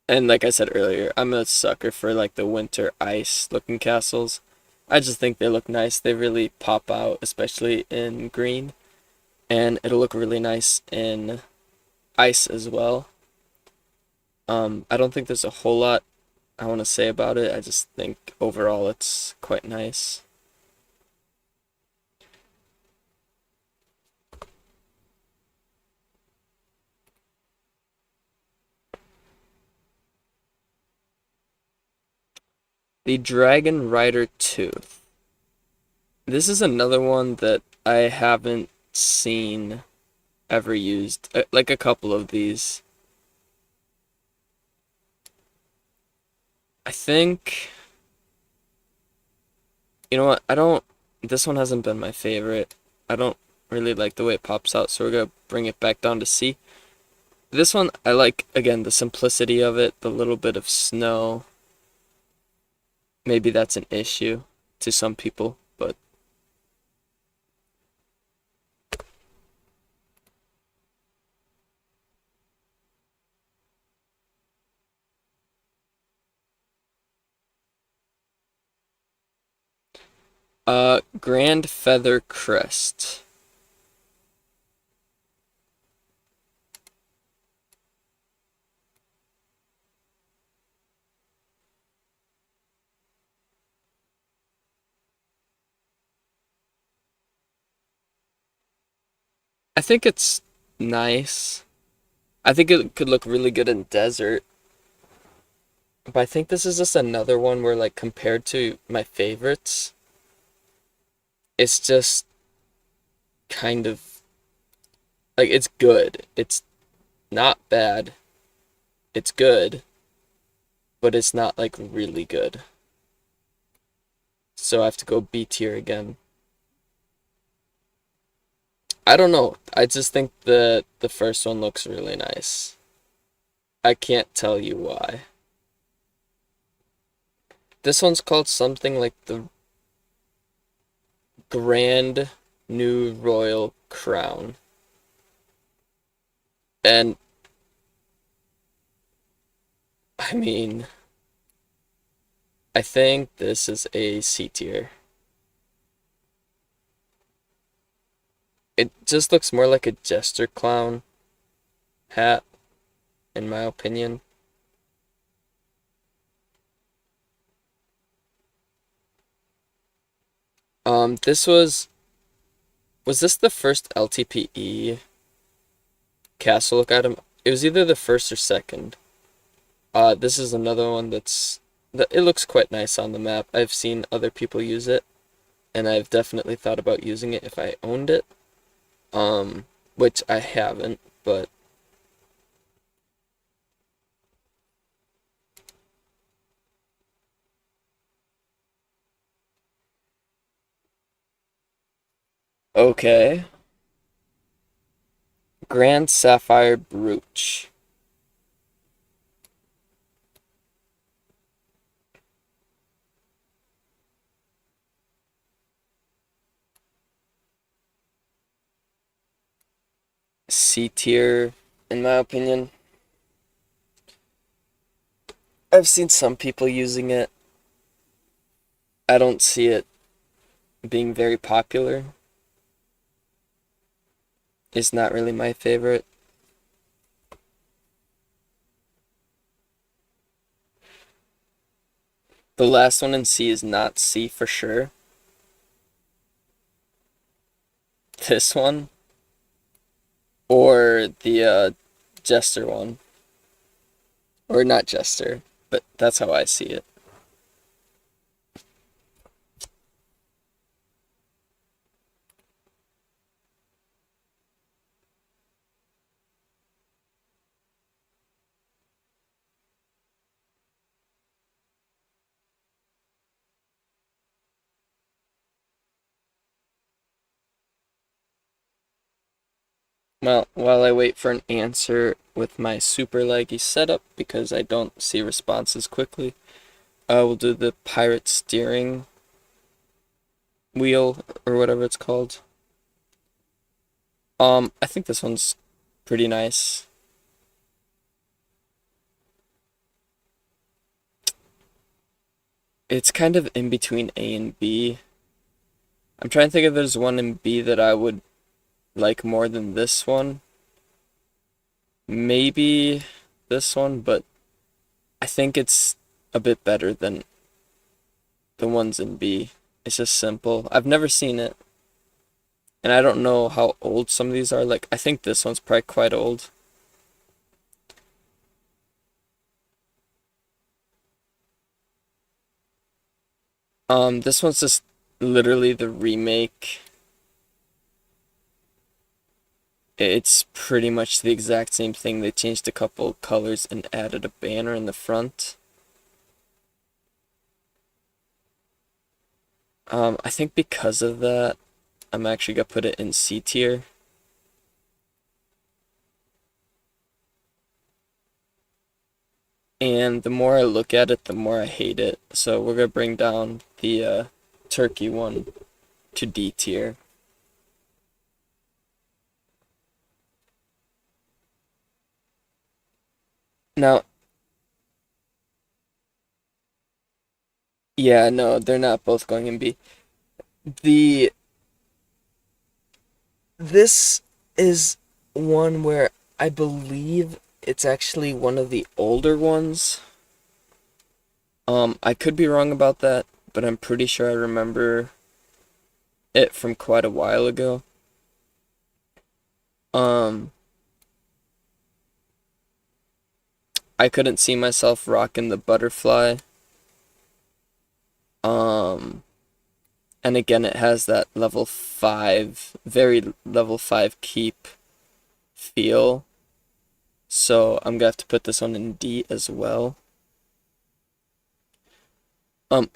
and like I said earlier, I'm a sucker for like the winter ice looking castles. I just think they look nice. They really pop out, especially in green, and it'll look really nice in ice as well. I don't think there's a whole lot I want to say about it. I just think overall it's quite nice. The Dragon Rider Tooth. This is another one that I haven't seen ever used. Like a couple of these. I think, you know what? This one hasn't been my favorite. I don't really like the way it pops out, so we're gonna bring it back down to C. This one, I like, again, the simplicity of it, the little bit of snow. Maybe that's an issue to some people, but Grand Feather Crest. I think it's nice. I think it could look really good in desert, but I think this is just another one where, like, compared to my favorites, it's just kind of like it's good. It's not bad. It's good, but it's not like really good. So I have to go B tier again. I don't know. I just think the first one looks really nice. I can't tell you why. This one's called something like the Grand New Royal Crown. And I mean, I think this is a C tier. It just looks more like a jester clown hat, in my opinion. This was this the first LTPE castle look item? It was either the first or second. This is another one it looks quite nice on the map. I've seen other people use it, and I've definitely thought about using it if I owned it. Which I haven't, but okay. Grand Sapphire Brooch. C tier, in my opinion. I've seen some people using it. I don't see it being very popular. It's not really my favorite. The last one in C is not C for sure. This one or the Jester one. Or not Jester, but that's how I see it. Well, while I wait for an answer with my super laggy setup because I don't see responses quickly, we'll do the pirate steering wheel or whatever it's called. I think this one's pretty nice. It's kind of in between A and B. I'm trying to think if there's one in B that I would like more than this one. Maybe this one, but I think it's a bit better than the ones in B. It's just simple. I've never seen it, and I don't know how old some of these are. Like, I think this one's probably quite old. This one's just literally the remake. It's pretty much the exact same thing. They changed a couple colors and added a banner in the front. I think because of that, I'm actually gonna put it in C tier. And the more I look at it, the more I hate it. So we're gonna bring down the turkey one to D tier. Now, yeah, no, they're not both going in B. The This is one where I believe it's actually one of the older ones. I could be wrong about that, but I'm pretty sure I remember it from quite a while ago. Um, I couldn't see myself rocking the butterfly. Um, and again, it has that level 5, very level 5 keep feel. So I'm gonna have to put this one in D as well.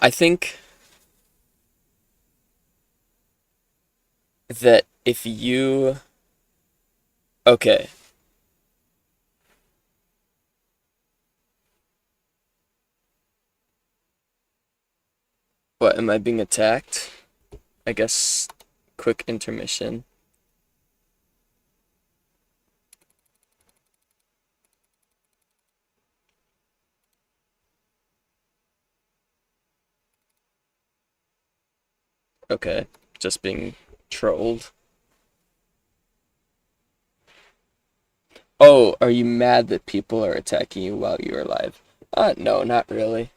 I think that if you okay, what am I being attacked? I guess quick intermission. Okay, just being trolled. Oh, are you mad that people are attacking you while you're alive? No, not really.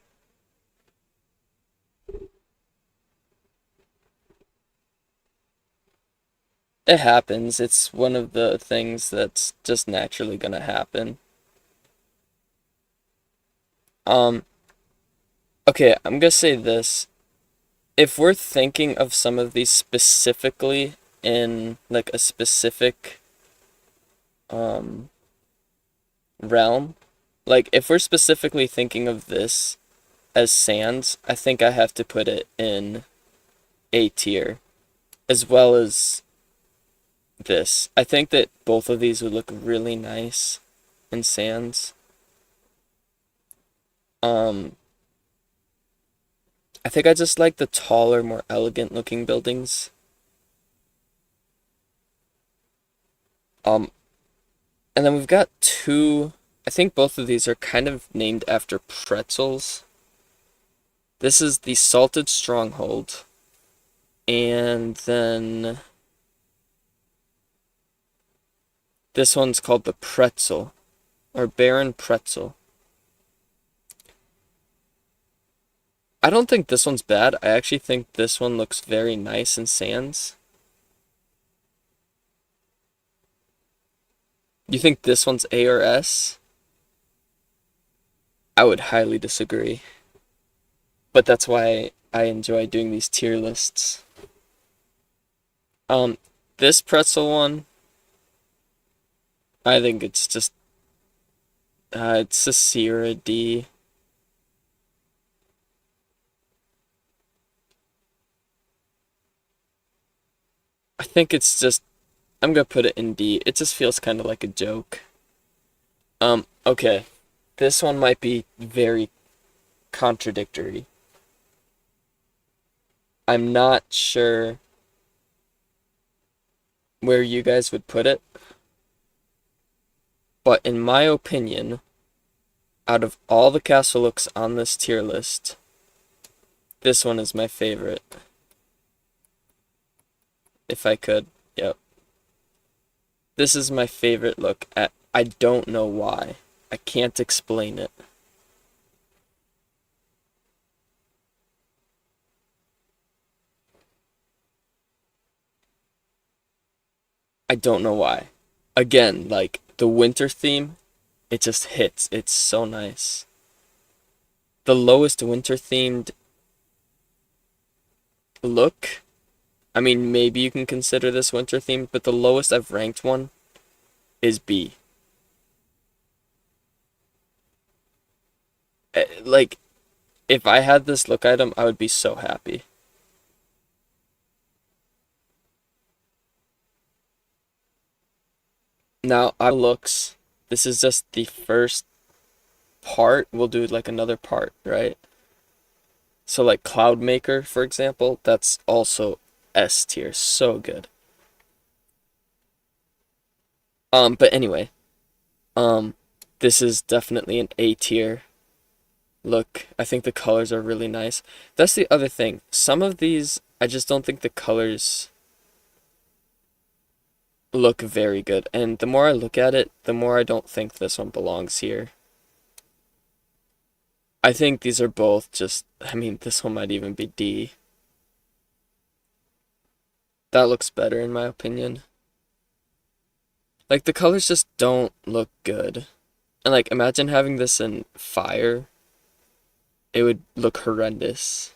It happens. It's one of the things that's just naturally gonna happen. Um, okay, I'm gonna say this. If we're thinking of some of these specifically in like a specific um realm, like if we're specifically thinking of this as Sans, I think I have to put it in A tier, as well as this. I think that both of these would look really nice in Sans. Um, I think I just like the taller, more elegant looking buildings. Um, and then we've got two, I think both of these are kind of named after pretzels. This is the Salted Stronghold, and then this one's called the Pretzel, or Baron Pretzel. I don't think this one's bad. I actually think this one looks very nice in Sans. You think this one's A or S? I would highly disagree. But that's why I enjoy doing these tier lists. Um, this pretzel one, I think it's just, it's a C or a D. I think it's just, I'm gonna put it in D. It just feels kind of like a joke. Okay. This one might be very contradictory. I'm not sure where you guys would put it, but in my opinion, out of all the castle looks on this tier list, this one is my favorite. If I could, yep. This is my favorite look. I don't know why. I can't explain it. I don't know why. Again, like the winter theme, it just hits. It's so nice. The lowest winter themed look, I mean, maybe you can consider this winter themed, but the lowest I've ranked one is B. Like, if I had this look item, I would be so happy. Now, I looks. This is just the first part. We'll do like another part, right? So like Cloud Maker, for example, that's also S tier. So good. But anyway, um, this is definitely an A tier look. I think the colors are really nice. That's the other thing. Some of these, I just don't think the colors look very good. And the more I look at it, the more I don't think this one belongs here. I think these are both just, I mean, this one might even be D. That looks better in my opinion. Like the colors just don't look good. And like imagine having this in fire. It would look horrendous.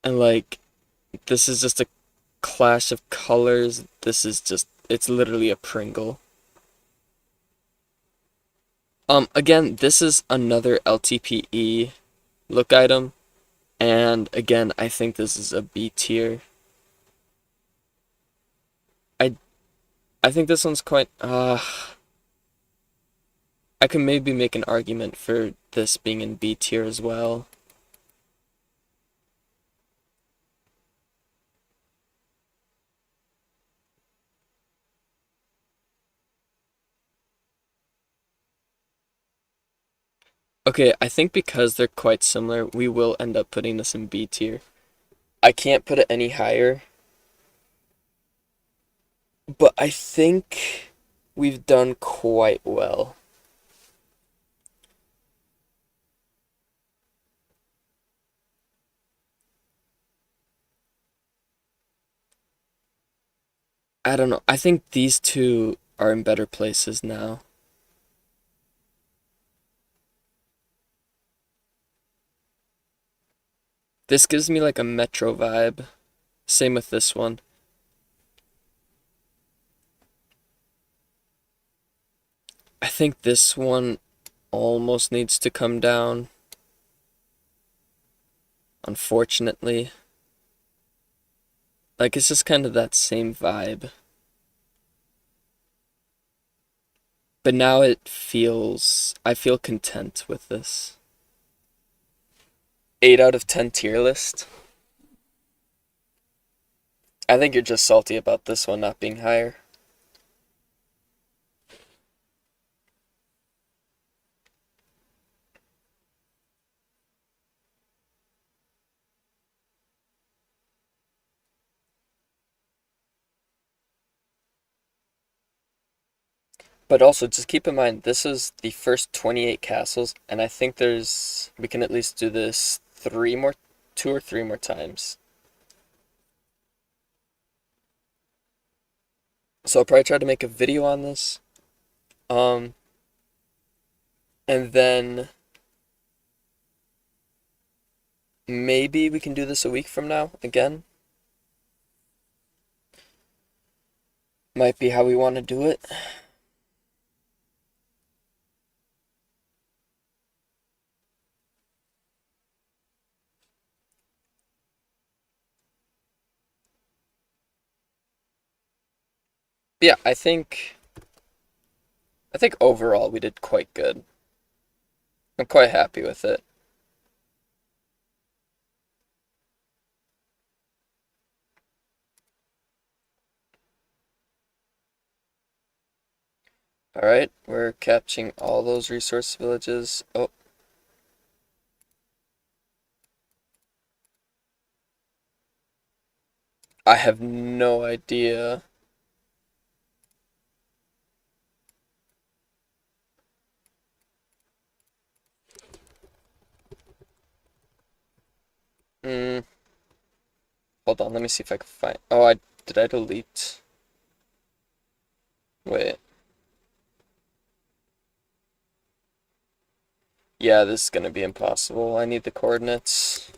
And like this is just a clash of colors. This is just it's literally a Pringle. Again, this is another LTPE look item. And again, I think this is a B tier. I I think this one's quite I can maybe make an argument for this being in B tier as well. Okay, I think because they're quite similar, we will end up putting this in B tier. I can't put it any higher, but I think we've done quite well. I don't know. I think these two are in better places now. This gives me like a Metro vibe. Same with this one. I think this one almost needs to come down, unfortunately. Like, it's just kind of that same vibe. But now I feel content with this. 8 out of 10 tier list. I think you're just salty about this one not being higher. But also, just keep in mind, this is the first 28 castles, and I think we can at least do this 2 or 3 more times. So I'll probably try to make a video on this. Um, and then maybe we can do this a week from now again. Might be how we want to do it. Yeah, I think overall we did quite good. I'm quite happy with it. All right, we're capturing all those resource villages. Oh, I have no idea. hold on, let me see if I can find. Oh, I did I delete? Wait. Yeah, this is gonna be impossible. I need the coordinates.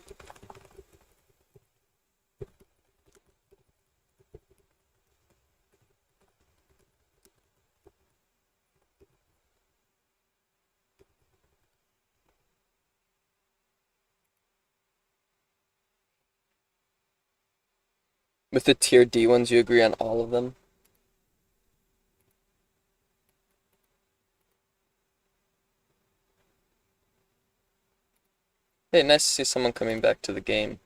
With the tier D ones, you agree on all of them? Hey, nice to see someone coming back to the game.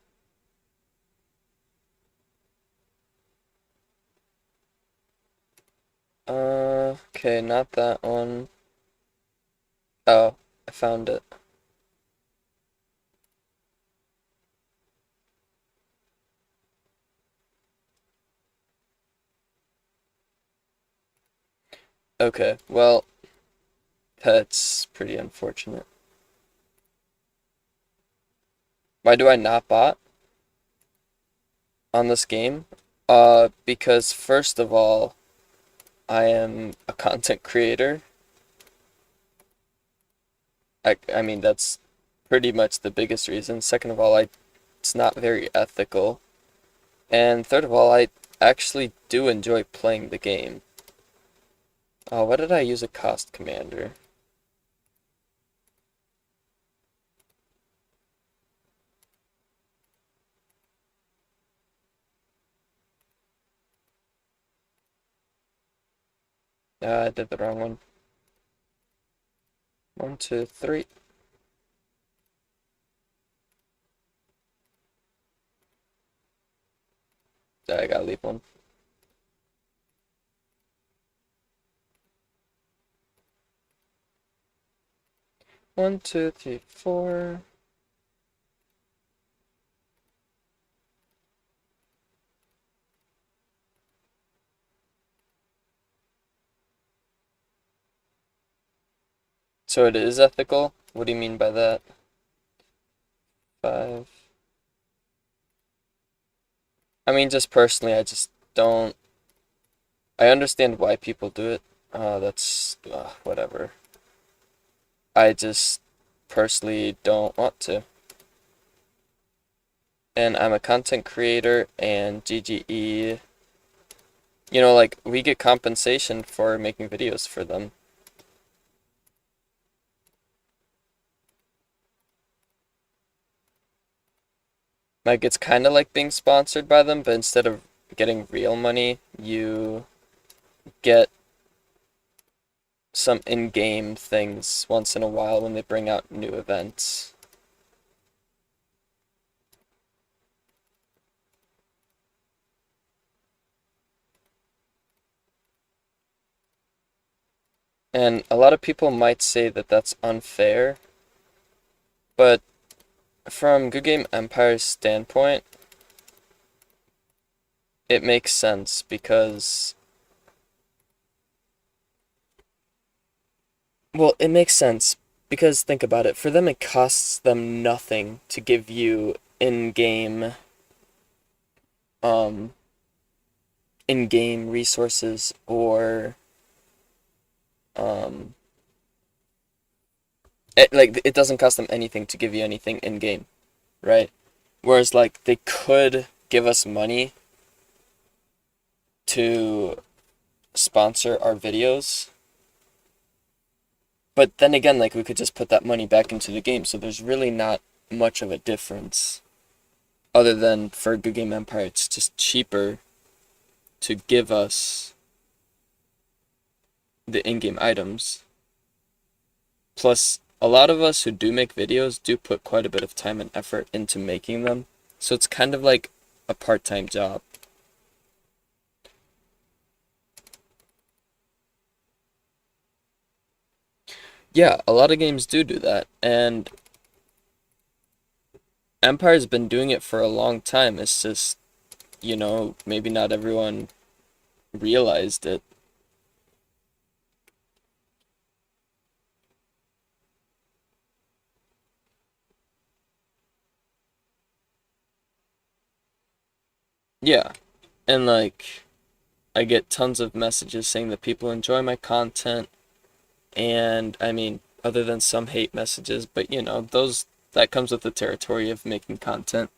Okay, not that one. Oh, I found it. Okay, well, that's pretty unfortunate. Why do I not bot on this game? Because first of all, I am a content creator. I mean, that's pretty much the biggest reason. Second of all, it's not very ethical. And third of all, I actually do enjoy playing the game. Oh, why did I use a cost commander? I did the wrong one. 1, 2, 3. I gotta leave one. One, two, three, four. So it is ethical? What do you mean by that? 5. I mean, just personally, I just don't. I understand why people do it. That's whatever. I just personally don't want to. And I'm a content creator, and GGE, like we get compensation for making videos for them. Like it's kind of like being sponsored by them, but instead of getting real money, you get some in-game things once in a while when they bring out new events. And a lot of people might say that that's unfair, but from Goodgame Empire's standpoint, it makes sense because, well, it makes sense because think about it. For them, it costs them nothing to give you um, in-game resources or um, it doesn't cost them anything to give you anything in-game, right? Whereas like they could give us money to sponsor our videos, but then again, like we could just put that money back into the game, so there's really not much of a difference. Other than for Goodgame Empire, it's just cheaper to give us the in-game items. Plus, a lot of us who do make videos do put quite a bit of time and effort into making them, so it's kind of like a part-time job. Yeah, a lot of games do that, and Empire's been doing it for a long time. It's just, maybe not everyone realized it. Yeah, and like I get tons of messages saying that people enjoy my content, and I mean, other than some hate messages, but those that comes with the territory of making content.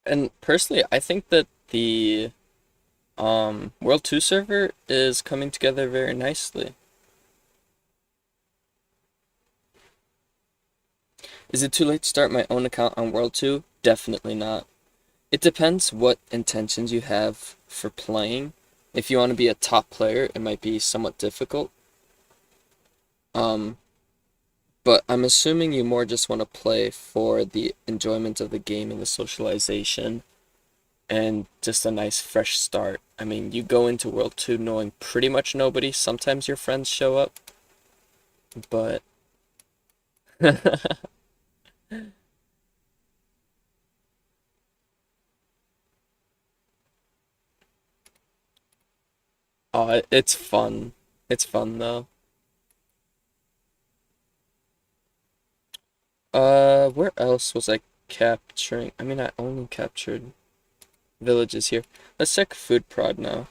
And personally, I think that the World 2 server is coming together very nicely. Is it too late to start my own account on World 2? Definitely not. It depends what intentions you have for playing. If you want to be a top player, it might be somewhat difficult. Um, but I'm assuming you more just want to play for the enjoyment of the game and the socialization and just a nice fresh start. I mean, you go into World 2 knowing pretty much nobody. Sometimes your friends show up, but oh, it's fun. It's fun though. Where else was I capturing? I mean, I only captured villages here. Let's check food prod now.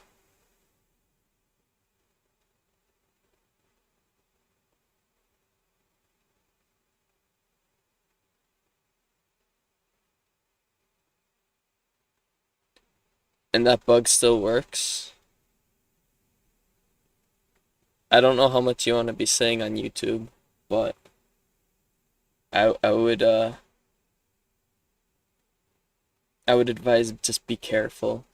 And that bug still works. I don't know how much you want to be saying on YouTube, but I would advise just be careful.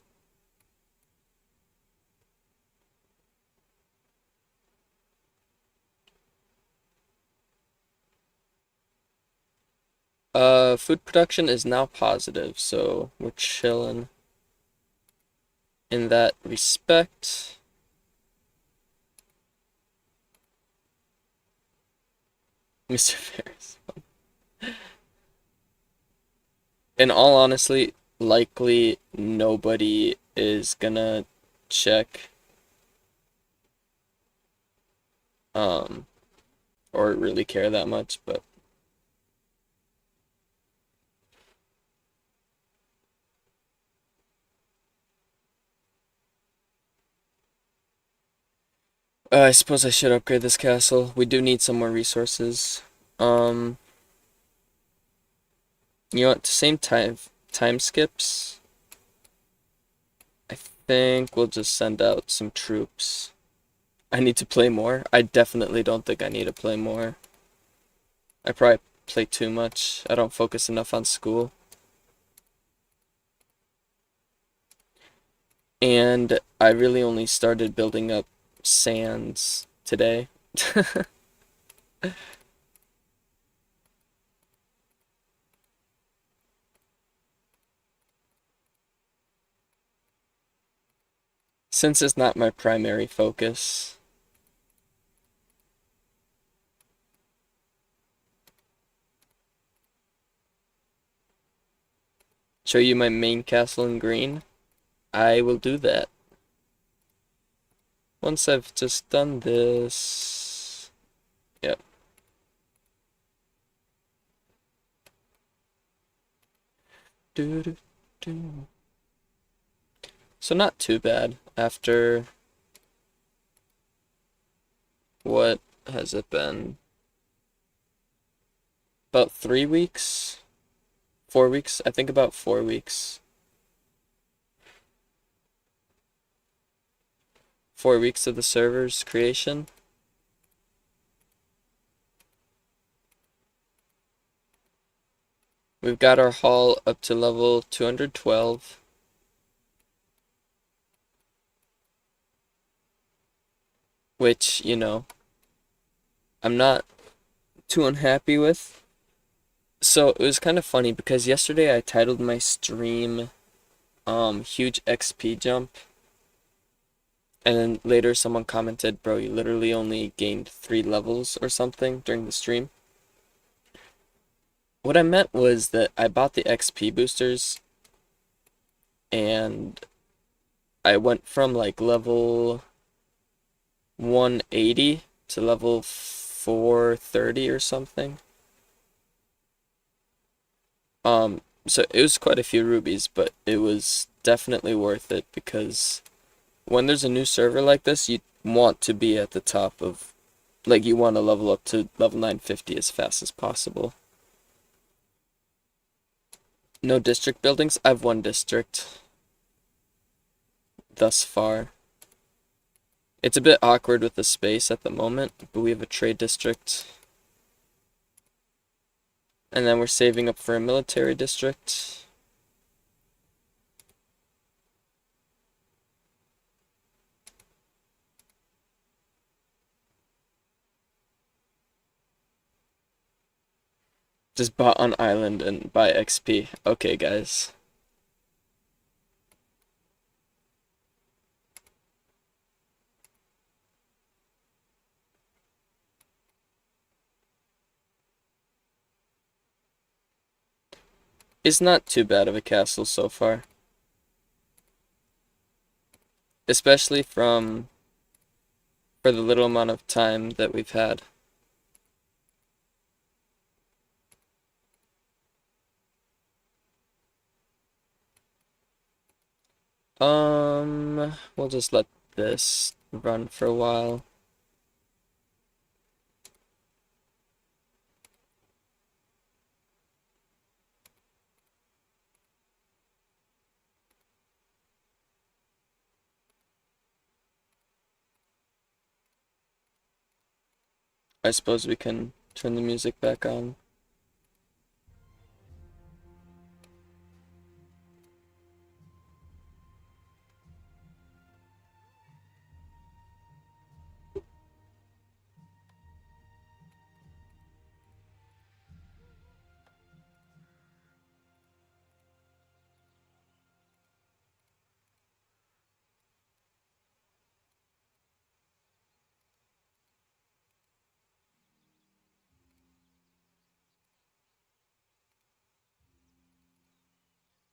Food production is now positive, so we're chilling in that respect. Mr. Ferris. In all honesty, likely nobody is gonna check um or really care that much, but I suppose I should upgrade this castle. We do need some more resources. Um, same time skips. I think we'll just send out some troops. I need to play more. I definitely don't think I need to play more. I probably play too much. I don't focus enough on school. And I really only started building up sands today. Since it's not my primary focus. Show you my main castle in green? I will do that. Once I've just done this. Yep. Do, do, do. So not too bad after what has it been? About 3 weeks? 4 weeks? I think about 4 weeks. 4 weeks of the server's creation. We've got our hall up to level 212. which, I'm not too unhappy with. So it was kind of funny because yesterday I titled my stream huge XP jump, and then later someone commented, "Bro, you literally only gained 3 levels or something during the stream." What I meant was that I bought the XP boosters and I went from like level 180 to level 430 or something. So it was quite a few rubies, but it was definitely worth it because when there's a new server like this, you want to be at the top of, like, you want to level up to level 950 as fast as possible. No district buildings? I've one district thus far. It's a bit awkward with the space at the moment, but we have a trade district. And then we're saving up for a military district. Just bought on island and buy XP. Okay, guys. It's not too bad of a castle so far. Especially for the little amount of time that we've had. We'll just let this run for a while. I suppose we can turn the music back on.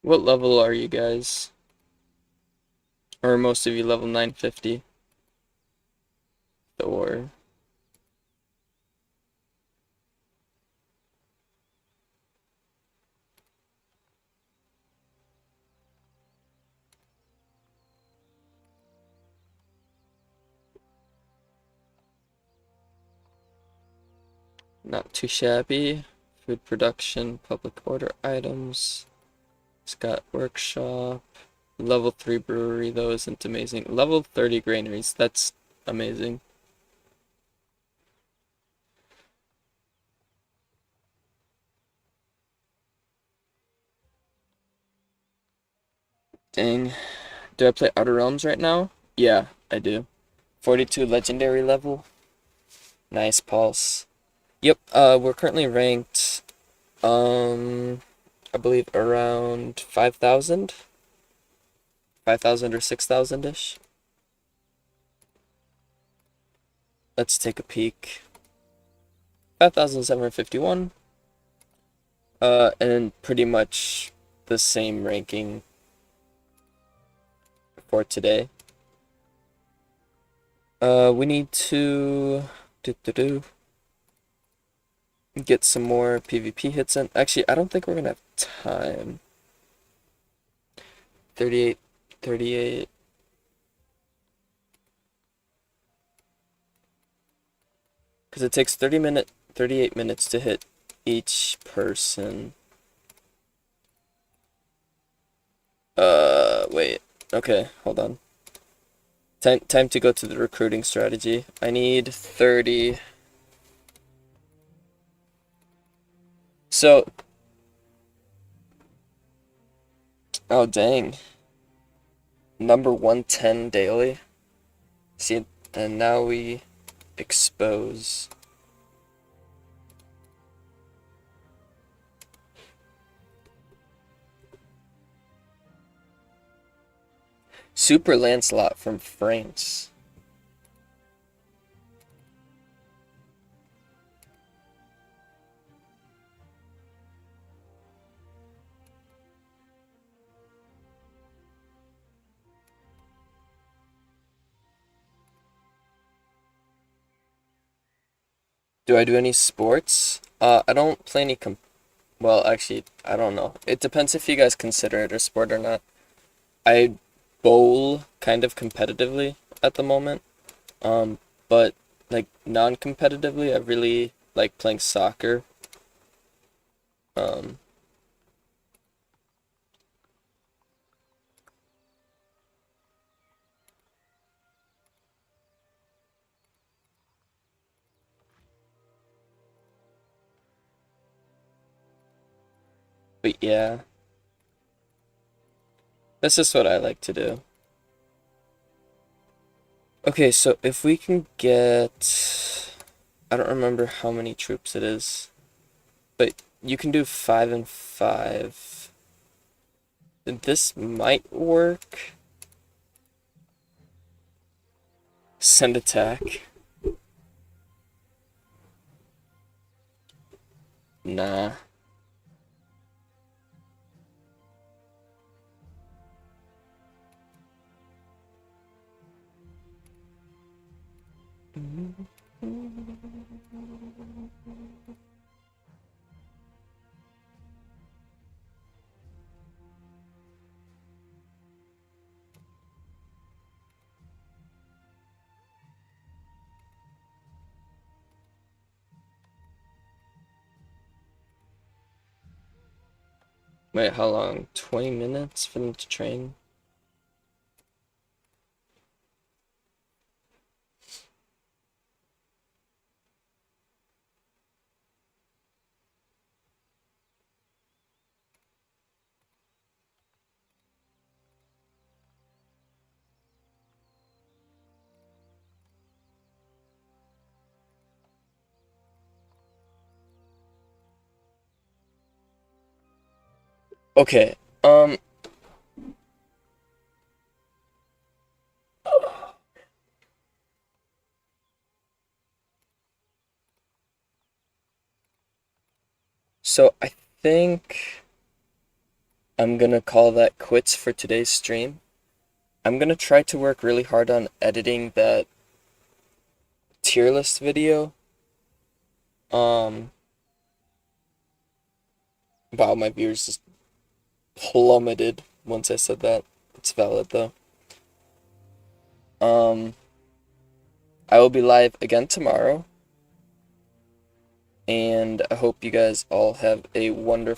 What level are you guys? Or are most of you level 950? Or not too shabby. Food production, public order items. It's got workshop. Level 3 brewery, though, isn't amazing. Level 30 granaries, that's amazing. Dang. Do I play Outer Realms right now? Yeah, I do. 42 legendary level. Nice pulse. Yep, we're currently ranked, I believe around 5,000? 5,000 or 6,000-ish. Let's take a peek. 5,751. And pretty much the same ranking for today. We need to get some more PvP hits in. Actually, I don't think we're gonna have time. 38, 38. Because it takes 38 minutes to hit each person. Wait. Okay, hold on. Time to go to the recruiting strategy. I need 30. So, oh dang. Number 110 daily. See, And now we expose. Super Lancelot from France. Do I do any sports? I don't play any well, actually, I don't know. It depends if you guys consider it a sport or not. I bowl kind of competitively at the moment. But like non-competitively, I really like playing soccer. Um, but yeah, that's just what I like to do. Okay, so if we can get, I don't remember how many troops it is, but you can do 5 and 5. This might work. Send attack. Nah. Wait, how long? 20 minutes for them to train? Okay, so I think I'm gonna call that quits for today's stream. I'm gonna try to work really hard on editing that tier list video. Um, wow, my viewers just plummeted once I said that. It's valid though. Um, I will be live again tomorrow, and I hope you guys all have a wonderful